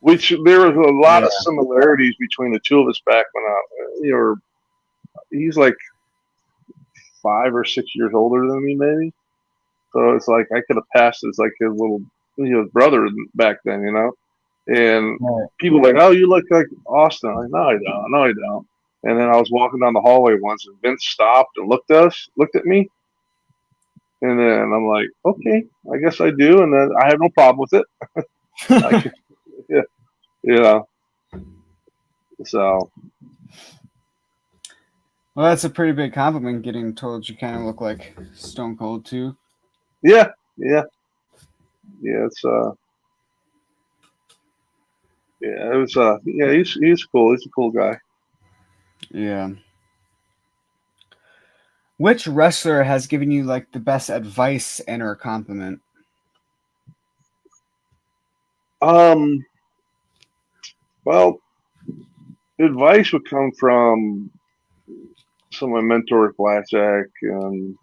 Which there was a lot Yeah. of similarities between the two of us back when he's like 5 or 6 years older than me, maybe. So it's like I could have passed as like his little, brother back then, And Right. people were like, oh, you look like Austin. I'm like, no, I don't. No, I don't. And then I was walking down the hallway once, and Vince stopped and looked at me, and then I'm like, okay, I guess I do, and then I have no problem with it. I could, yeah, you know. So Well, that's a pretty big compliment, getting told you kind of look like Stone Cold too. yeah, yeah, yeah. It's yeah, it was yeah. He's cool. He's a cool guy. Yeah. Which wrestler has given you like the best advice and or compliment? Um, well, advice would come from some of my mentors, Blackjack and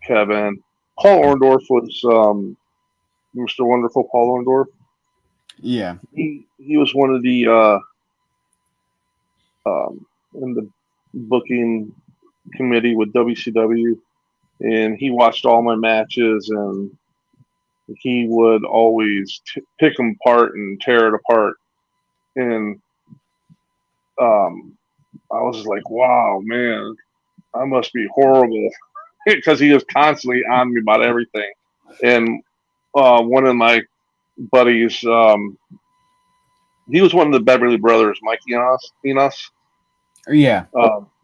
Kevin. Paul Orndorff was Mr. Wonderful. Paul Orndorff. Yeah. He was one of the in the booking committee with WCW, and he watched all my matches, and he would always pick them apart and tear it apart. And I was just like, wow, man, I must be horrible because he was constantly on me about everything. And one of my buddies, he was one of the Beverly Brothers, Mike Enos. Yeah.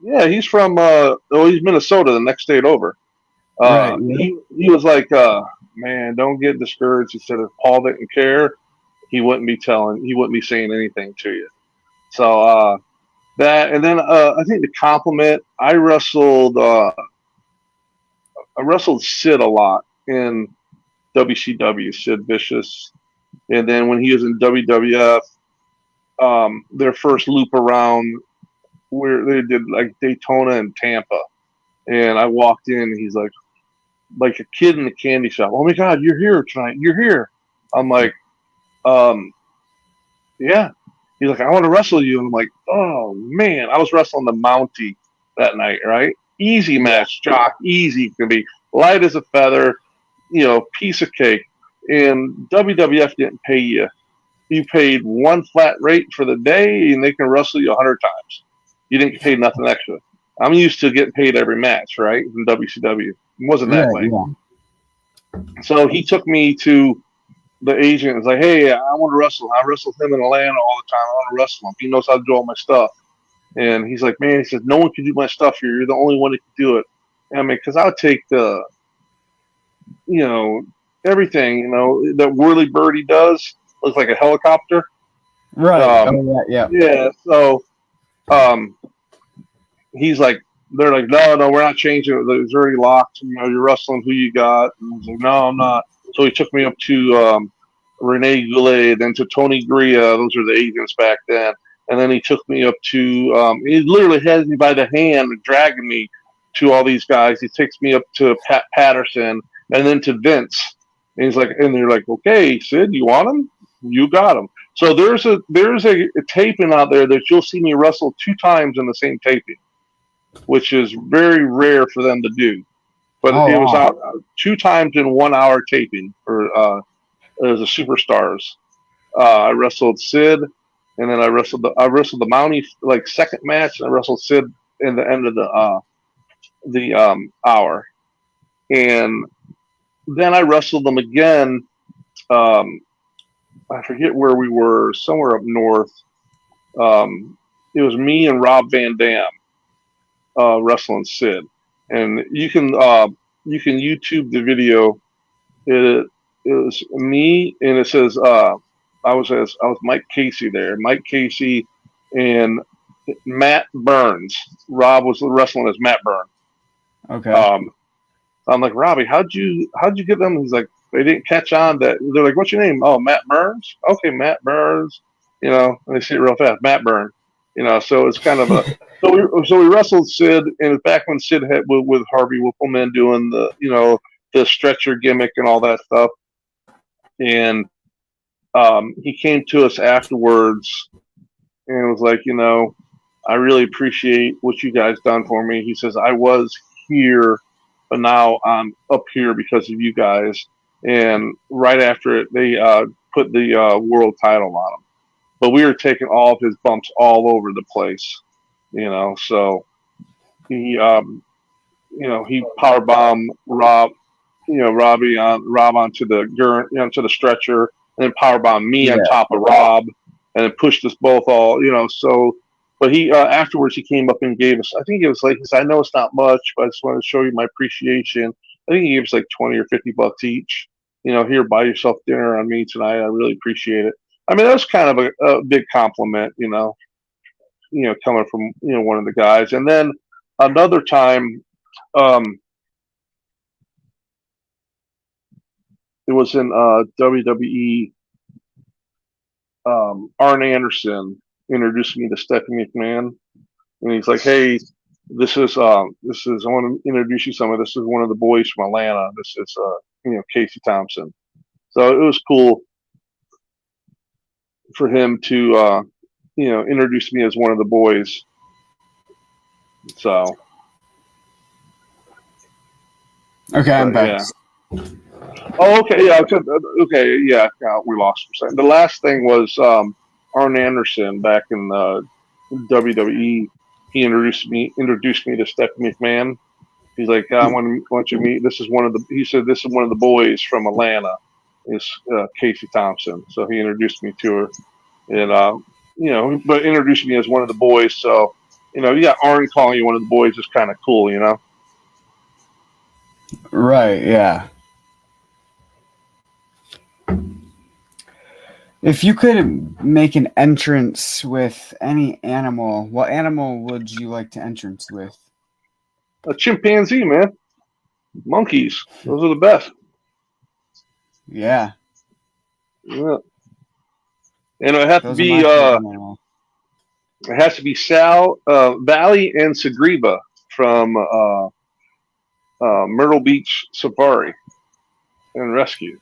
Yeah, he's from he's Minnesota, the next state over. Right. Yeah. He was like, man, don't get discouraged. He said if Paul didn't care, he wouldn't be saying anything to you. So that, and then I think the compliment, I wrestled Sid a lot in WCW, Sid Vicious, and then when he was in WWF, their first loop around where they did like Daytona and Tampa, and I walked in, and he's like a kid in the candy shop. Oh my God, you're here tonight. You're here. I'm like, yeah. He's like, I want to wrestle you. And I'm like, oh man, I was wrestling the Mountie that night, right? Easy match, Jock, easy can be, light as a feather, piece of cake. And WWF didn't pay you. You paid one flat rate for the day, and they can wrestle you 100 times. You didn't get paid nothing extra. I'm used to getting paid every match, right? In WCW, it wasn't that way. Yeah. So he took me to the agent. It's like, hey, I want to wrestle. I wrestle him in Atlanta all the time. I want to wrestle him. He knows how to do all my stuff. And he's like, man, he says, no one can do my stuff here. You're the only one that can do it. And I mean, because I would take everything, that whirly bird he does looks like a helicopter. Right. Yeah. Yeah. So he's like, they're like, no, we're not changing it. It's already locked. You're wrestling who you got. And I was like, no, I'm not. So he took me up to Rene Goulet, then to Tony Gria. Those were the agents back then. And then he took me up to, he literally had me by the hand, dragging me to all these guys. He takes me up to Pat Patterson and then to Vince. And he's like, and they're like, okay, Sid, you want him? You got him. So there's a taping out there that you'll see me wrestle 2 times in the same taping, which is very rare for them to do. But it was out 2 times in 1 hour taping for the Superstars. I wrestled Sid, and then I wrestled the Mountie like second match, and I wrestled Sid in the end of the hour, and then I wrestled them again. I forget where we were, somewhere up north. It was me and Rob Van Dam wrestling Sid, and you can YouTube the video. It was me, and it says I was Mike Casey there. Mike Casey and Matt Burns. Rob was wrestling as Matt Burns. Okay. I'm like, Robbie, how'd you get them? He's like, they didn't catch on that. They're like, what's your name? Oh, Matt Burns. Okay, Matt Burns. And they say it real fast, Matt Burns. So it's kind of a so we wrestled Sid, and it's back when Sid had with Harvey Whippleman doing the stretcher gimmick and all that stuff, and he came to us afterwards and was like, I really appreciate what you guys done for me. He says I was here, but now I'm up here because of you guys. And right after it, they put the world title on him. But we were taking all of his bumps all over the place. So he power bombed Rob onto the to the stretcher, and then power bombed me on top of Rob, and then pushed us both all. So, but he afterwards he came up and gave us. I think it was like he said, I know it's not much, but I just wanted to show you my appreciation. I think he gave us like $20 or $50 each. Here, buy yourself dinner on me tonight. I really appreciate it. I mean, that was kind of a big compliment, coming from one of the guys. And then another time, it was in WWE. Arn Anderson introduced me to Stephanie McMahon, and he's like, "Hey, this is I want to introduce you to someone. This is one of the boys from Atlanta. This is Casey Thompson." So it was cool for him to introduce me as one of the boys. So okay, I'm back. Yeah. Oh, okay, yeah, okay, yeah. We lost for a second. The last thing was Arn Anderson back in WWE. He introduced me to Stephanie McMahon. He's like, I want you to meet. He said this is one of the boys from Atlanta. Is Casey Thompson. So he introduced me to her, and but introduced me as one of the boys. So you got Arn calling you one of the boys is kind of cool, Right, yeah. If you could make an entrance with any animal, what animal would you like to entrance with? A chimpanzee, man. Monkeys. Those are the best. Yeah. Yeah. And it has to Those are be my favorite animal. it has to be Valley and Sagriba from Myrtle Beach Safari and Rescue.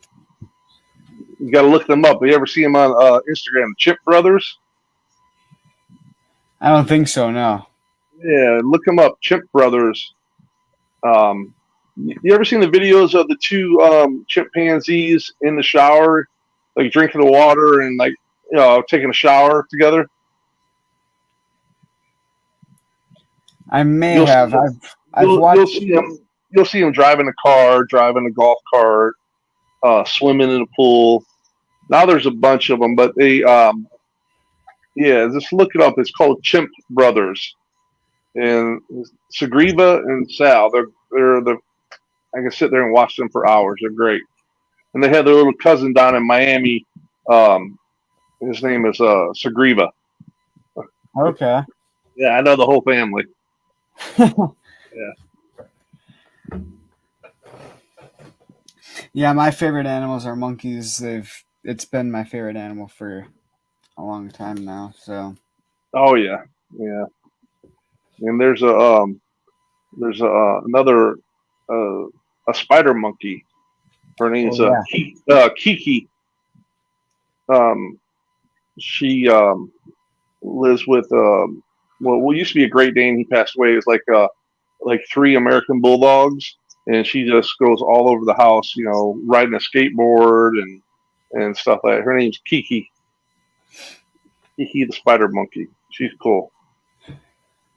You got to look them up. You ever see them on Instagram? Chip Brothers. I don't think so. No. Yeah, look them up. Chip Brothers. You ever seen the videos of the two chimpanzees in the shower, like drinking the water and like taking a shower together? I may have. I've watched. You'll see them driving a car, driving a golf cart, swimming in a pool. Now there's a bunch of them, but they, just look it up. It's called Chimp Brothers, and Sagriba and Sal. They're the. I can sit there and watch them for hours. They're great, and they have their little cousin down in Miami. His name is Sagriba. Okay. Yeah, I know the whole family. Yeah. Yeah, my favorite animals are monkeys. It's been my favorite animal for a long time now. So. Oh yeah, yeah. And there's another a spider monkey. Her name's Kiki. She lives with what used to be a Great Dane. He passed away. It's like 3 American bulldogs, and she just goes all over the house, riding a skateboard and stuff like that. Her name's Kiki. Kiki the spider monkey. She's cool.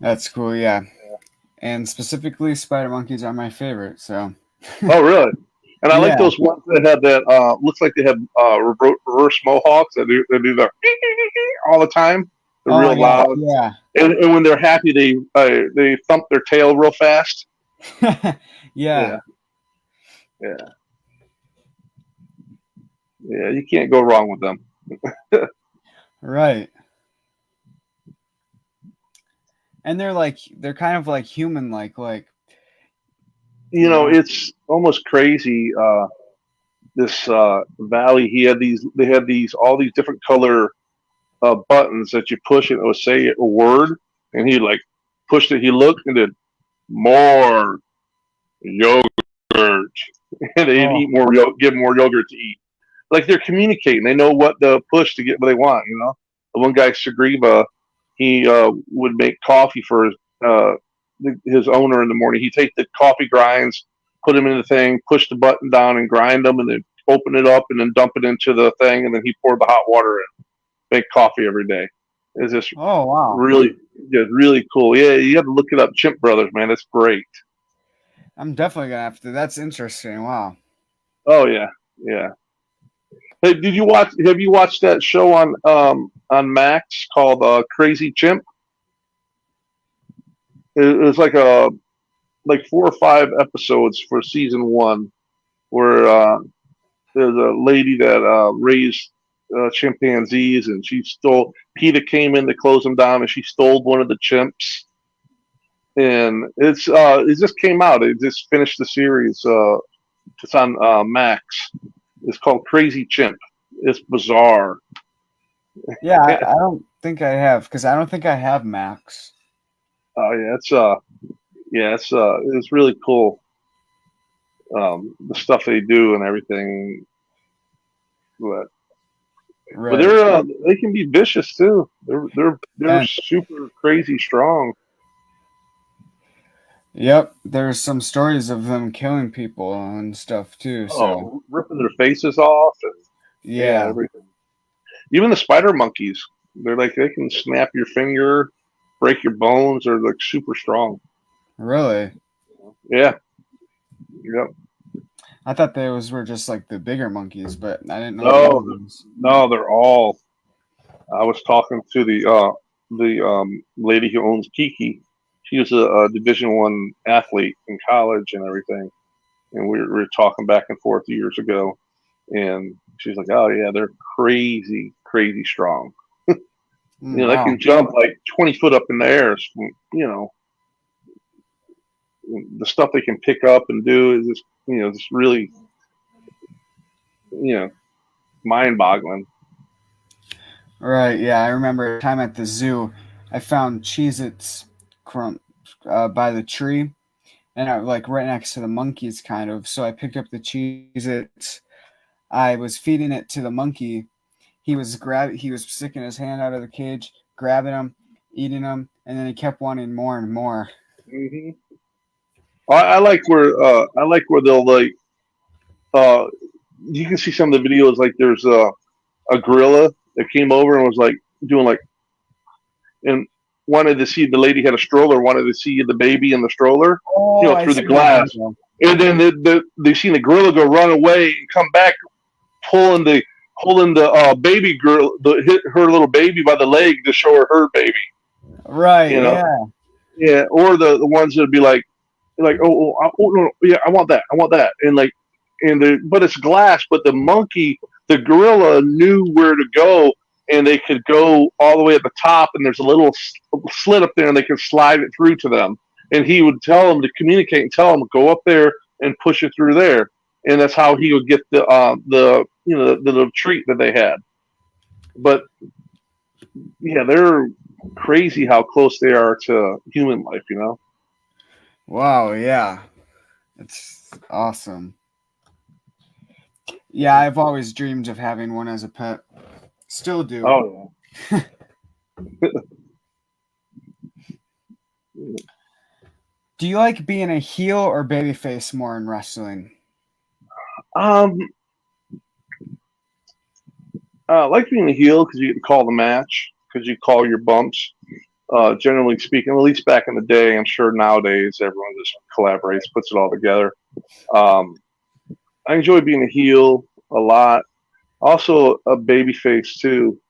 That's cool, yeah. And specifically, spider monkeys are my favorite. So. Oh, really? And I like those ones that have that. Looks like they have reverse mohawks that do the all the time. They're real loud. Yeah. And when they're happy, they thump their tail real fast. Yeah. Yeah. You can't go wrong with them. Right. And they're kind of like human like it's almost crazy. This Valley, they had all these different color buttons that you push and it would say a word, and he like pushed it. He looked and did more yogurt, and they'd Oh, eat more, give more yogurt to eat. Like they're communicating. They know what to push to get what they want. The one guy, Sagriva, he would make coffee for his owner in the morning. He'd take the coffee grinds, put them in the thing, push the button down, and grind them, and then open it up, and then dump it into the thing, and then he poured the hot water in. Make coffee every day. It's just oh, wow. really, yeah, really cool. Yeah, you have to look it up. Chimp Brothers, man, it's great. I'm definitely gonna have to. That's interesting. Wow. Oh yeah, yeah. Hey, did you watch? Have you watched that show on Max called Crazy Chimp? It was like 4 or 5 episodes for season one, where there's a lady that raised chimpanzees, and she stole. PETA came in to close them down, and she stole one of the chimps. And it just came out. It just finished the series. It's on Max. It's called Crazy Chimp. It's bizarre. Yeah, I don't think I have because I don't think I have Max. Oh yeah, it's really cool. The stuff they do and everything, but Right. they can be vicious too. They're And super crazy strong. yep, there's some stories of them killing people and stuff too. So Oh, ripping their faces off and yeah, yeah, everything. Even the spider monkeys, they're like they can snap your finger, break your bones. They're like super strong. really. Yeah, yep. I thought those were just like the bigger monkeys, but I didn't know the No, little ones. no, they're all. I was talking to the lady who owns Kiki. She was a Division 1 athlete in college and everything, and we were talking back and forth years ago. And she's like, "Oh yeah, they're crazy, crazy strong. They Wow. can jump like 20 foot up in the air. The stuff they can pick up and do is just really, you know, mind-boggling." Right. Yeah, I remember a time at the zoo, I found Cheez-Its crumb by the tree, and I like right next to the monkeys, kind of. So I picked up the Cheez-Its. I was feeding it to the monkey. He was sticking his hand out of the cage, grabbing them, eating them, and then he kept wanting more and more. Hmm. I like where they'll like uh you can see some of the videos like there's a gorilla that came over and was like doing like and wanted to see the lady had a stroller, wanted to see the baby in the stroller, Oh, I through the seen that glass. video. And then they seen the gorilla go run away and come back pulling the baby girl, her little baby by the leg to show her baby. Right. You know, Yeah. yeah. Or the ones that'd be like oh no, yeah, I want that, and like but it's glass, but the gorilla knew where to go, and they could go all the way at the top, and there's a little slit up there, and they could slide it through to them, and he would tell them to communicate and tell them go up there and push it through there, and that's how he would get the little treat that they had. But yeah, they're crazy how close they are to human life. Wow. Yeah. It's awesome. Yeah, I've always dreamed of having one as a pet. Still do. Oh yeah. Do you like being a heel or babyface more in wrestling? Um, I like being a heel because you get to call the match, because you call your bumps. Generally speaking, at least back in the day, I'm sure nowadays everyone just collaborates, puts it all together. Um, I enjoy being a heel a lot. Also, a baby face too.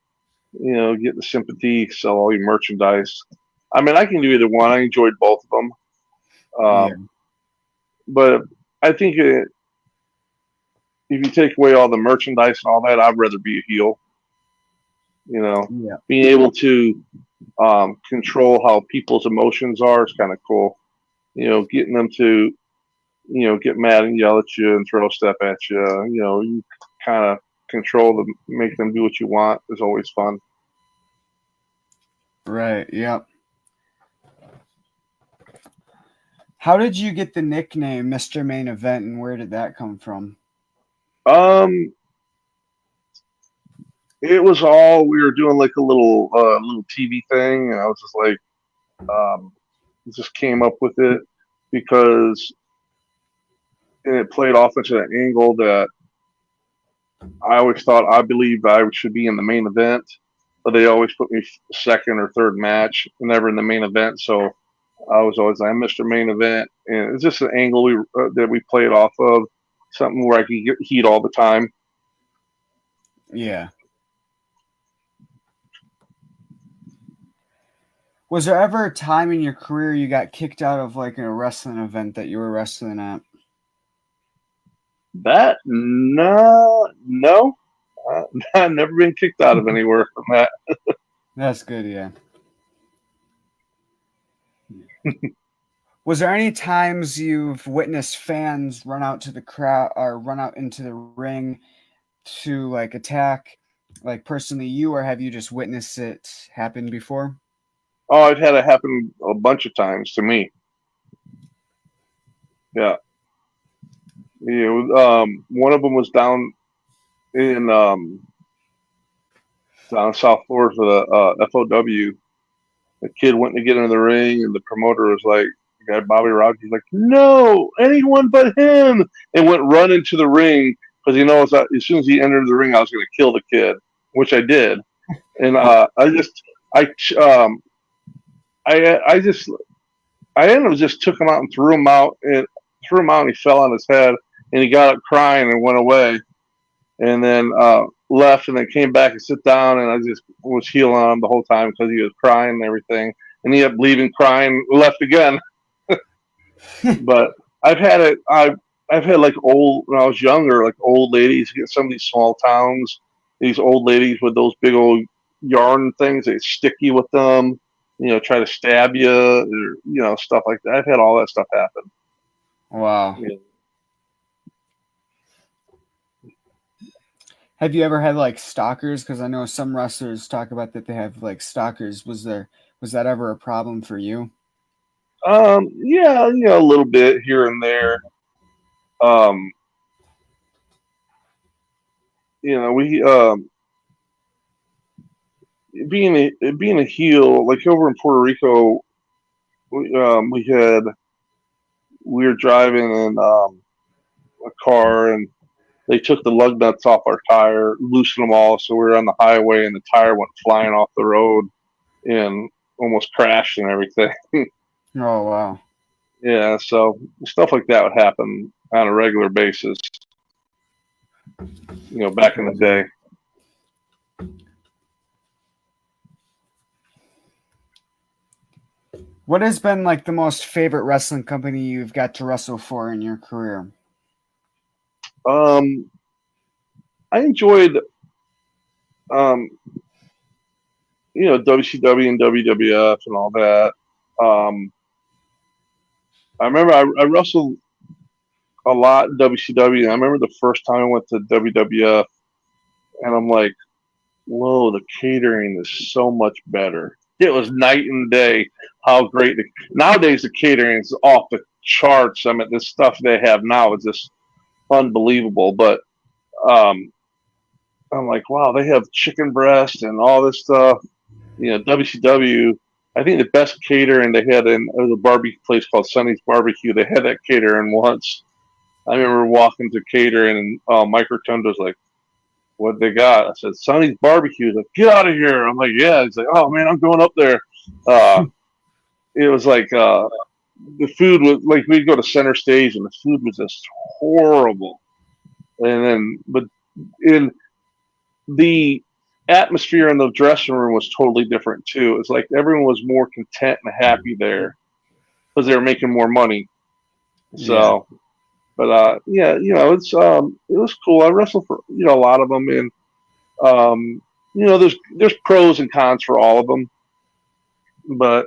Get the sympathy, sell all your merchandise. I mean, I can do either one. I enjoyed both of them. Yeah. But I think if you take away all the merchandise and all that, I'd rather be a heel. Yeah. Being able to control how people's emotions are is kind of cool. Getting them to get mad and yell at you and throw stuff at you. You kind of control them, make them do what you want is always fun. Right. Yep. How did you get the nickname Mr. Main Event, and where did that come from? Um, it was all we were doing like a little TV thing, and I was just like, just came up with it because it played off into an angle that I always thought I believed I should be in the main event, but they always put me second or third match, never in the main event. So I was always like Mr. Main Event, and it's just an angle that we played off of, something where I could get heat all the time. Yeah. Was there ever a time in your career you got kicked out of like a wrestling event that you were wrestling at? That no, I've never been kicked out of anywhere from that. That's good, yeah. Was there any times you've witnessed fans run out to the crowd or run out into the ring to like attack, like personally you, or have you just witnessed it happen before? Oh, I've had it happen a bunch of times to me. Yeah, one of them was in down South Florida for the FOW. The kid went to get into the ring, and the promoter was like, the guy Bobby Rogers, like, no, anyone but him, and went running to the ring because he knows that as soon as he entered the ring, I was going to kill the kid, which I did. And I, I just, I ended up just took him out and threw him out, and he fell on his head, and he got up crying and went away, and then left, and then came back and sit down, and I just was healing on him the whole time because he was crying and everything, and he ended up leaving crying, left again. But I've had it. I've had like old when I was younger, like old ladies get some of these small towns. These old ladies with those big old yarn things, they stick you with them. Try to stab you, or stuff like that. I've had all that stuff happen. Wow. Yeah. Have you ever had like stalkers? Because I know some wrestlers talk about that they have like stalkers. Was that ever a problem for you? Yeah, a little bit here and there. Um, we being a heel, like over in Puerto Rico, we were driving in a car, and they took the lug nuts off our tire, loosened them all, so we were on the highway, and the tire went flying off the road and almost crashed and everything. Oh wow. Yeah, so stuff like that would happen on a regular basis, back in the day. What has been like the most favorite wrestling company you've got to wrestle for in your career? Um, I enjoyed, um, WCW and WWF and all that. I remember I wrestled a lot in WCW, and I remember the first time I went to WWF, and I'm like, whoa, the catering is so much better. It was night and day how great. Nowadays, the catering is off the charts. I mean, the stuff they have now is just unbelievable. But um, I'm like, wow, they have chicken breast and all this stuff. WCW. I think the best catering they had in was a barbecue place called Sonny's Barbecue. They had that catering once. I remember walking to catering, and Mike Rotunda's like, what they got? I said, Sonny's Barbecue. He's like, get out of here. I'm like, yeah. He's like, oh man, I'm going up there. It was like the food was like we'd go to center stage, and the food was just horrible. But in the atmosphere in the dressing room was totally different too. It's like everyone was more content and happy there because they were making more money. So, yeah. But yeah, it was cool. I wrestled for a lot of them, and there's pros and cons for all of them. But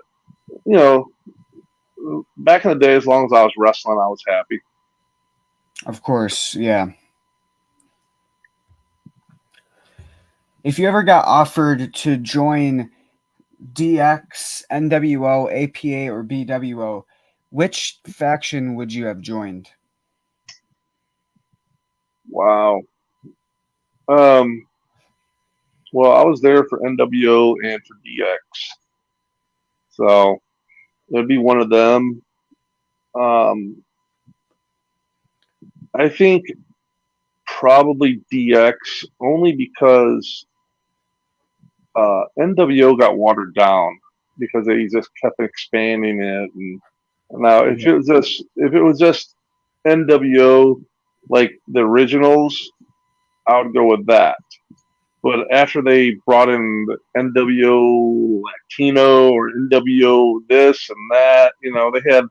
you know, back in the day, as long as I was wrestling, I was happy. Of course, yeah. If you ever got offered to join DX, NWO, APA, or BWO, which faction would you have joined? Wow. Um, well, I was there for NWO and for DX, so it'd be one of them. Um, I think probably DX only because NWO got watered down because they just kept expanding it. And now, Yeah. if it was just NWO like the originals, I would go with that. But after they brought in the NWO Latino or NWO this and that, they had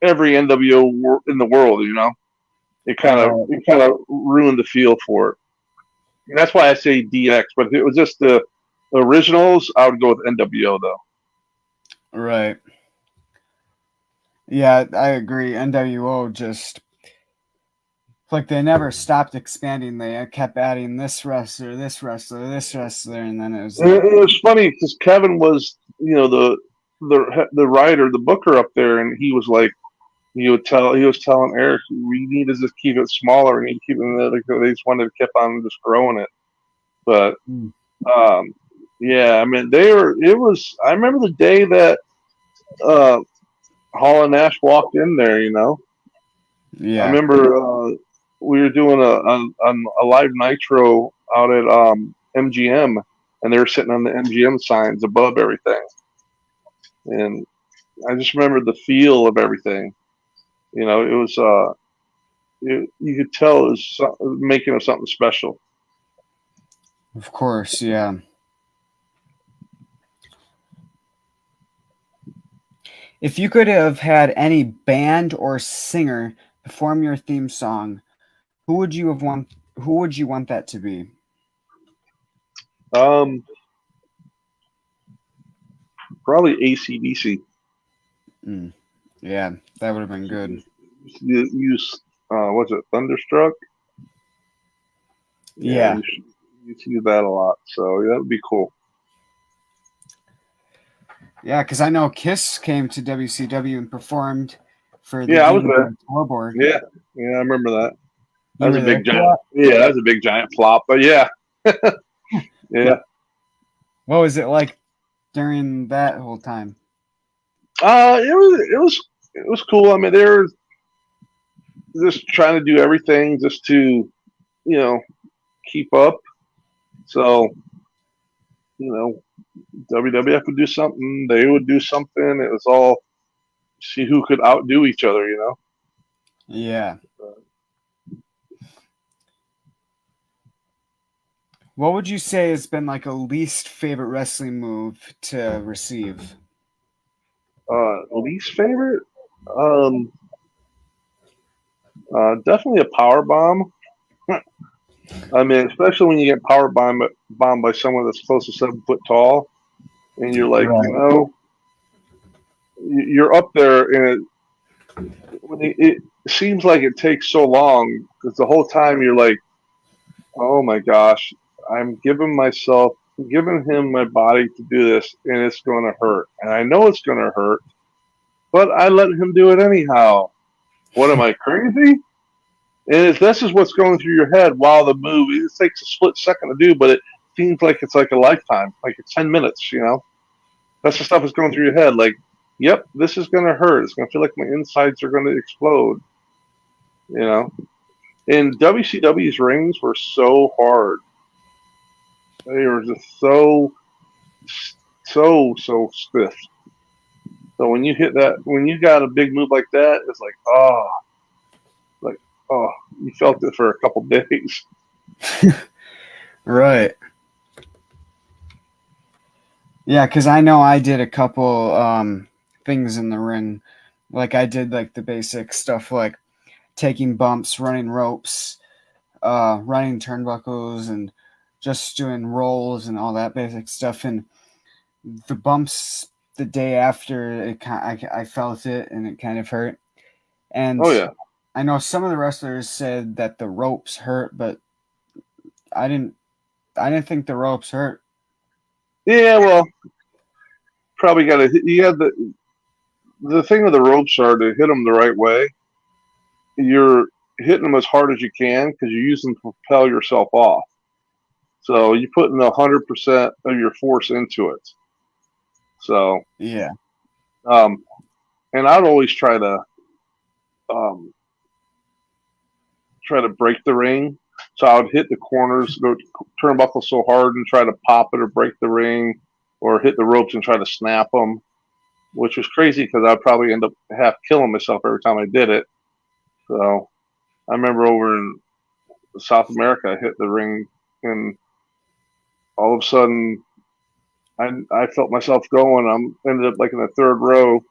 every NWO in the world. Right. It kind of ruined the feel for it. And that's why I say DX. But if it was just the originals, I would go with NWO though. Right. Yeah, I agree. NWO just like they never stopped expanding. They kept adding this wrestler, this wrestler, this wrestler, and then it was And like, it was funny because Kevin was, the writer, the booker up there, and he was like, he was telling Eric, we need to just keep it smaller. We need to keep it. Like, they just wanted to keep on just growing it. But mm, um, yeah, I mean, they were. It was. I remember the day that uh, Hall and Nash walked in there. I yeah, remember we were doing a live Nitro out at MGM, and they were sitting on the MGM signs above everything, and I just remember the feel of everything. It was you could tell it was making of something special. of course, yeah. If you could have had any band or singer perform your theme song, who would you have want? Who would you want that to be? Um, Probably ACDC. Mm, yeah, that would have been good. Use what's it, Thunderstruck? Yeah, Yeah, you see that a lot. So yeah, that would be cool. yeah, because I know Kiss came to WCW and performed for the Yeah, I was Game there. Boy scoreboard. Yeah, yeah, I remember that. That You was were a there big for giant. that? Yeah, that was a big giant flop. But yeah, yeah. What was it like during that whole time? It was cool. I mean, they were just trying to do everything just to know keep up. So WWF would do something, they would do something. It was all see who could outdo each other. Yeah. What would you say has been like a least favorite wrestling move to receive? Least favorite, um, definitely a power bomb. I mean, especially when you get bombed by someone that's close to 7 foot tall, and you're like, Right. you're up there, and it seems like it takes so long because the whole time you're like, oh my gosh, giving him my body to do this, and it's going to hurt, and I know it's going to hurt, but I let him do it anyhow. What am I crazy? And this is what's going through your head while the move. It takes a split second to do, but it seems like it's like a lifetime, like it's 10 minutes. That's the stuff that's going through your head. Like, yep, this is going to hurt. It's going to feel like my insides are going to explode. You know. And WCW's rings were so hard. They were just so stiff. So when you got a big move like that, it's like, oh, you felt it for a couple days. Right. Yeah, because I know I did a couple things in the ring. Like I did like the basic stuff like taking bumps, running ropes, running turnbuckles, and just doing rolls and all that basic stuff. And the bumps the day after, I felt it and it kind of hurt. And Oh yeah, I know some of the wrestlers said that the ropes hurt, but I didn't. I didn't think the ropes hurt. Yeah, well, probably got to. You have the thing with the ropes are to hit them the right way. You're hitting them as hard as you can because you use them to propel yourself off. So you're putting 100% of your force into it. So, Yeah. um, and I'd always um, try to break the ring. So I would hit the corners, the turnbuckle so hard and try to pop it or break the ring, or hit the ropes and try to snap them, which was crazy because I'd probably end up half killing myself every time I did it. So I remember over in South America, I hit the ring, and all of a sudden I felt myself going. I'm ended up like in the third row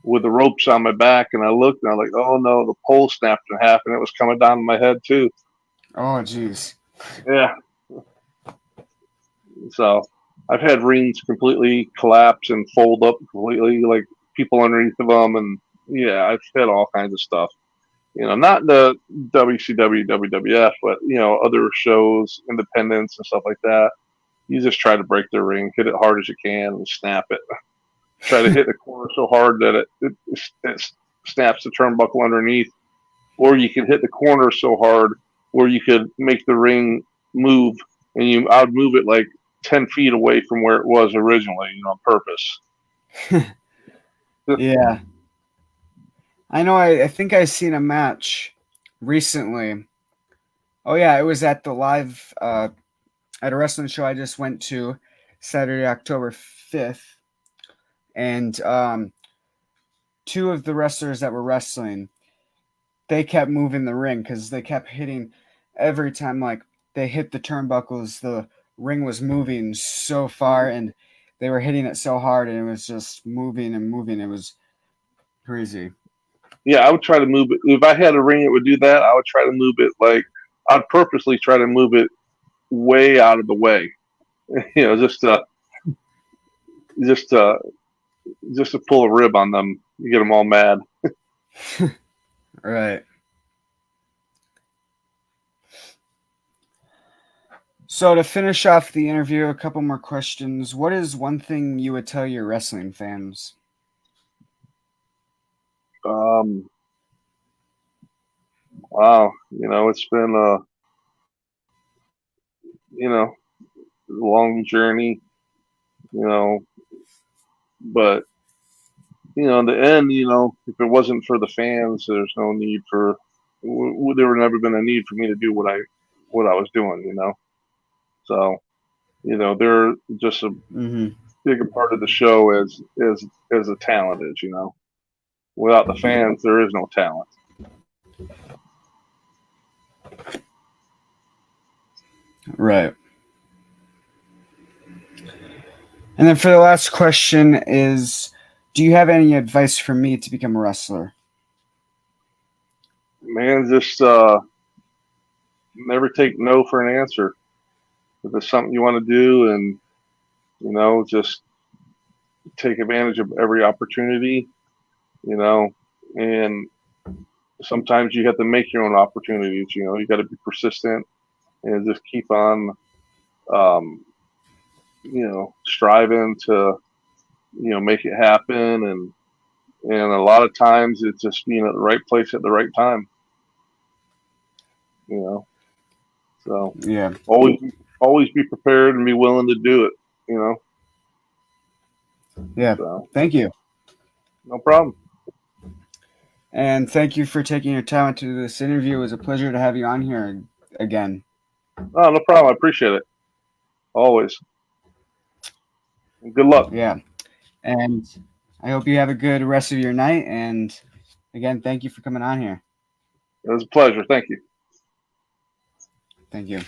with the ropes on my back, and I looked and I was like, oh no, the pole snapped in half, and it was coming down my head too. Oh, jeez. Yeah. So I've had rings completely collapse and fold up completely, like people underneath of them, and yeah, I've had all kinds of stuff. Not the WCW, WWF, but other shows, independents and stuff like that. You just try to break the ring, hit it hard as you can, and snap it. Try to hit the corner so hard that it snaps the turnbuckle underneath, or you can hit the corner so hard where you could make the ring move, and I would move it like 10 feet away from where it was originally, on purpose. Yeah. I know. I think I seen a match recently. Oh yeah, it was at the live at a wrestling show I just went to Saturday, October 5th, and two of the wrestlers that were wrestling, they kept moving the ring because they kept hitting every time like they hit the turnbuckles. The ring was moving so far, and they were hitting it so hard, and it was just moving and moving. It was crazy. Yeah, I would try to move it. If I had a ring that would do that, I would try to move it like I'd purposely try to move it way out of the way. Just just to just to pull a rib on them, you get them all mad. Right. So to finish off the interview, a couple more questions. What is one thing you would tell your wrestling fans? Um, wow, it's been a long journey, you know, but in the end, if it wasn't for the fans, there's no need for. There would never been a need for me to do what I was doing. So they're just a Mm-hmm. bigger part of the show as the talent is. Without the fans, there is no talent. Right. And then for the last question is, do you have any advice for me to become a wrestler? Man, just never take no for an answer. If it's something you want to do, and just take advantage of every opportunity. And sometimes you have to make your own opportunities. You got to be persistent and just keep on, um, striving to, make it happen. And a lot of times it's just being at the right place at the right time. So Yeah. always be prepared and be willing to do it. Yeah. So Thank you. no problem. And thank you for taking your time to do this interview. It was a pleasure to have you on here again. Oh, no problem. I appreciate it. Always. And good luck. Yeah. And I hope you have a good rest of your night. And again, thank you for coming on here. It was a pleasure. Thank you. Thank you.